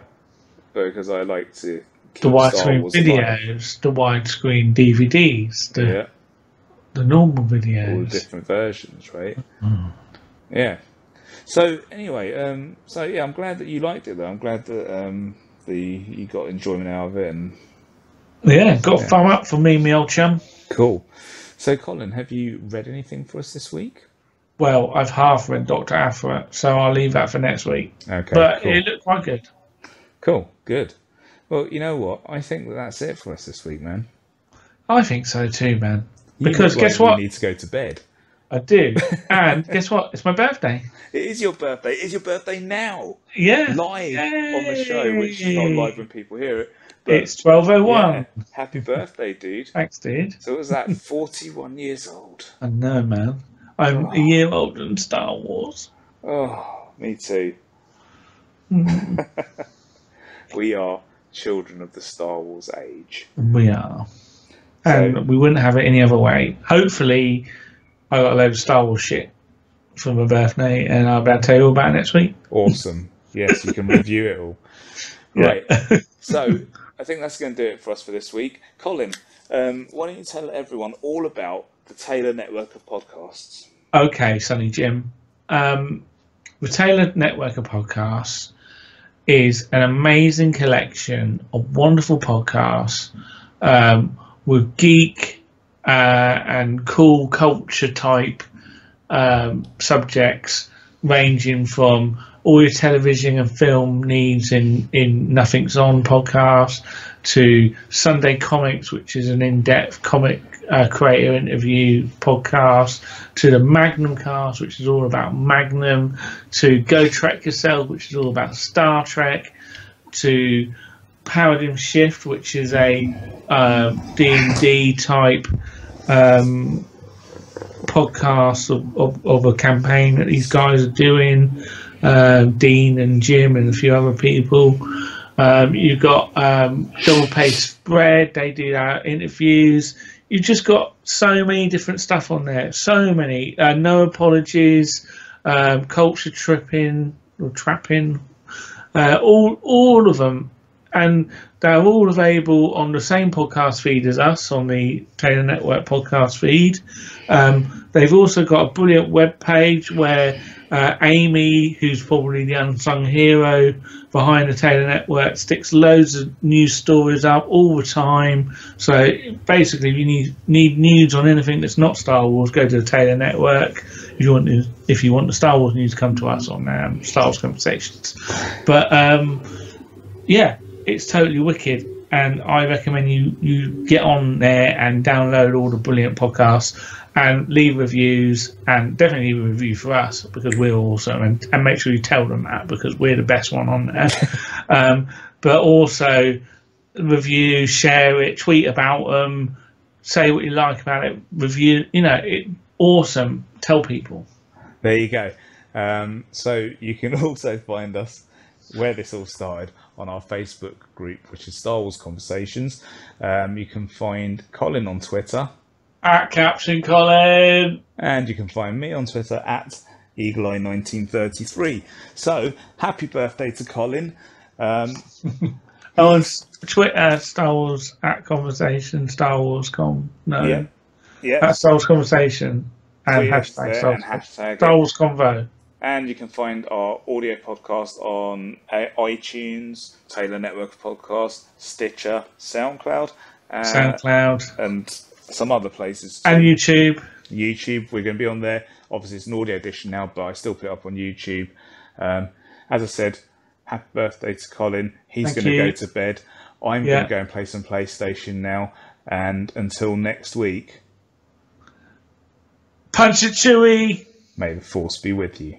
Speaker 1: But because I like to keep
Speaker 2: the widescreen videos, the widescreen DVDs, the normal videos,
Speaker 1: all the different versions, right? Yeah. So anyway, I'm glad that you liked it, though. I'm glad that you got enjoyment out of it, and
Speaker 2: Yeah, got a thumb up for me, my old chum.
Speaker 1: cool. So, Colin, have you read anything for us this week?
Speaker 2: Well, I've half read Dr. Aphra, so I'll leave that for next week.
Speaker 1: Okay,
Speaker 2: But
Speaker 1: cool.
Speaker 2: it looked quite good.
Speaker 1: Cool, good. Well, you know what? I think that's it for us this week, man.
Speaker 2: I think so too, man.
Speaker 1: You
Speaker 2: Because
Speaker 1: look like
Speaker 2: guess what?
Speaker 1: You need to go to bed.
Speaker 2: I do. And guess what? It's my birthday.
Speaker 1: It is your birthday. It is your birthday now.
Speaker 2: Yeah.
Speaker 1: Live on the show, which is not live when people hear it. But
Speaker 2: It's 12:01.
Speaker 1: yeah, happy birthday, dude.
Speaker 2: Thanks, dude.
Speaker 1: So what was that? 41 years old.
Speaker 2: I know, man. I'm a year older than Star Wars.
Speaker 1: Oh, me too. We are children of the Star Wars age.
Speaker 2: We are. And we wouldn't have it any other way. Hopefully, I got a load of Star Wars shit for my birthday, and I'll be able to tell you all about it next week.
Speaker 1: Awesome. Yes, you can review it all. Right. So, I think that's going to do it for us for this week. Colin, why don't you tell everyone all about the Taylor Network of Podcasts?
Speaker 2: Okay, Sonny Jim. The Taylor Network of Podcasts is an amazing collection of wonderful podcasts with geek and cool culture type subjects, ranging from all your television and film needs in Nothing's On podcast to Sunday Comics, which is an in-depth comic creator interview podcast, to the Magnum Cast, which is all about Magnum, to Go Trek Yourself, which is all about Star Trek, to Paradigm Shift, which is a D&D type podcast of a campaign that these guys are doing, Dean and Jim and a few other people. You've got Double Page Spread, they do our interviews. You've just got so many different stuff on there, so many. No Apologies, Culture Tripping or Trapping, all of them. And they're all available on the same podcast feed as us, on the Taylor Network podcast feed. They've also got a brilliant web page where Amy, who's probably the unsung hero behind the Taylor Network, sticks loads of news stories up all the time. So basically, if you need news on anything that's not Star Wars, go to the Taylor Network. If you want the Star Wars news, come to us on Star Wars Conversations. But yeah, it's totally wicked, and I recommend you get on there and download all the brilliant podcasts and leave reviews, and definitely leave a review for us because we're awesome, and make sure you tell them that because we're the best one on there. But also review, share it, tweet about them, say what you like about it, review, awesome, tell people.
Speaker 1: There you go. So you can also find us where this all started on our Facebook group, which is Star Wars Conversations. You can find Colin on Twitter
Speaker 2: at Captain Colin,
Speaker 1: and you can find me on Twitter at EagleEye1933. So happy birthday to Colin.
Speaker 2: On Twitter, Star Wars at Conversation, Star Wars Com. No, that's Star Wars Conversation and hashtag Star Wars Convo.
Speaker 1: And you can find our audio podcast on iTunes, Taylor Network Podcast, Stitcher, SoundCloud, and some other places too.
Speaker 2: And YouTube.
Speaker 1: We're going to be on there. Obviously, it's an audio edition now, but I still put it up on YouTube. As I said, happy birthday to Colin. He's going to go to bed. I'm going to go and play some PlayStation now. And until next week,
Speaker 2: punch it, Chewie.
Speaker 1: May the Force be with you.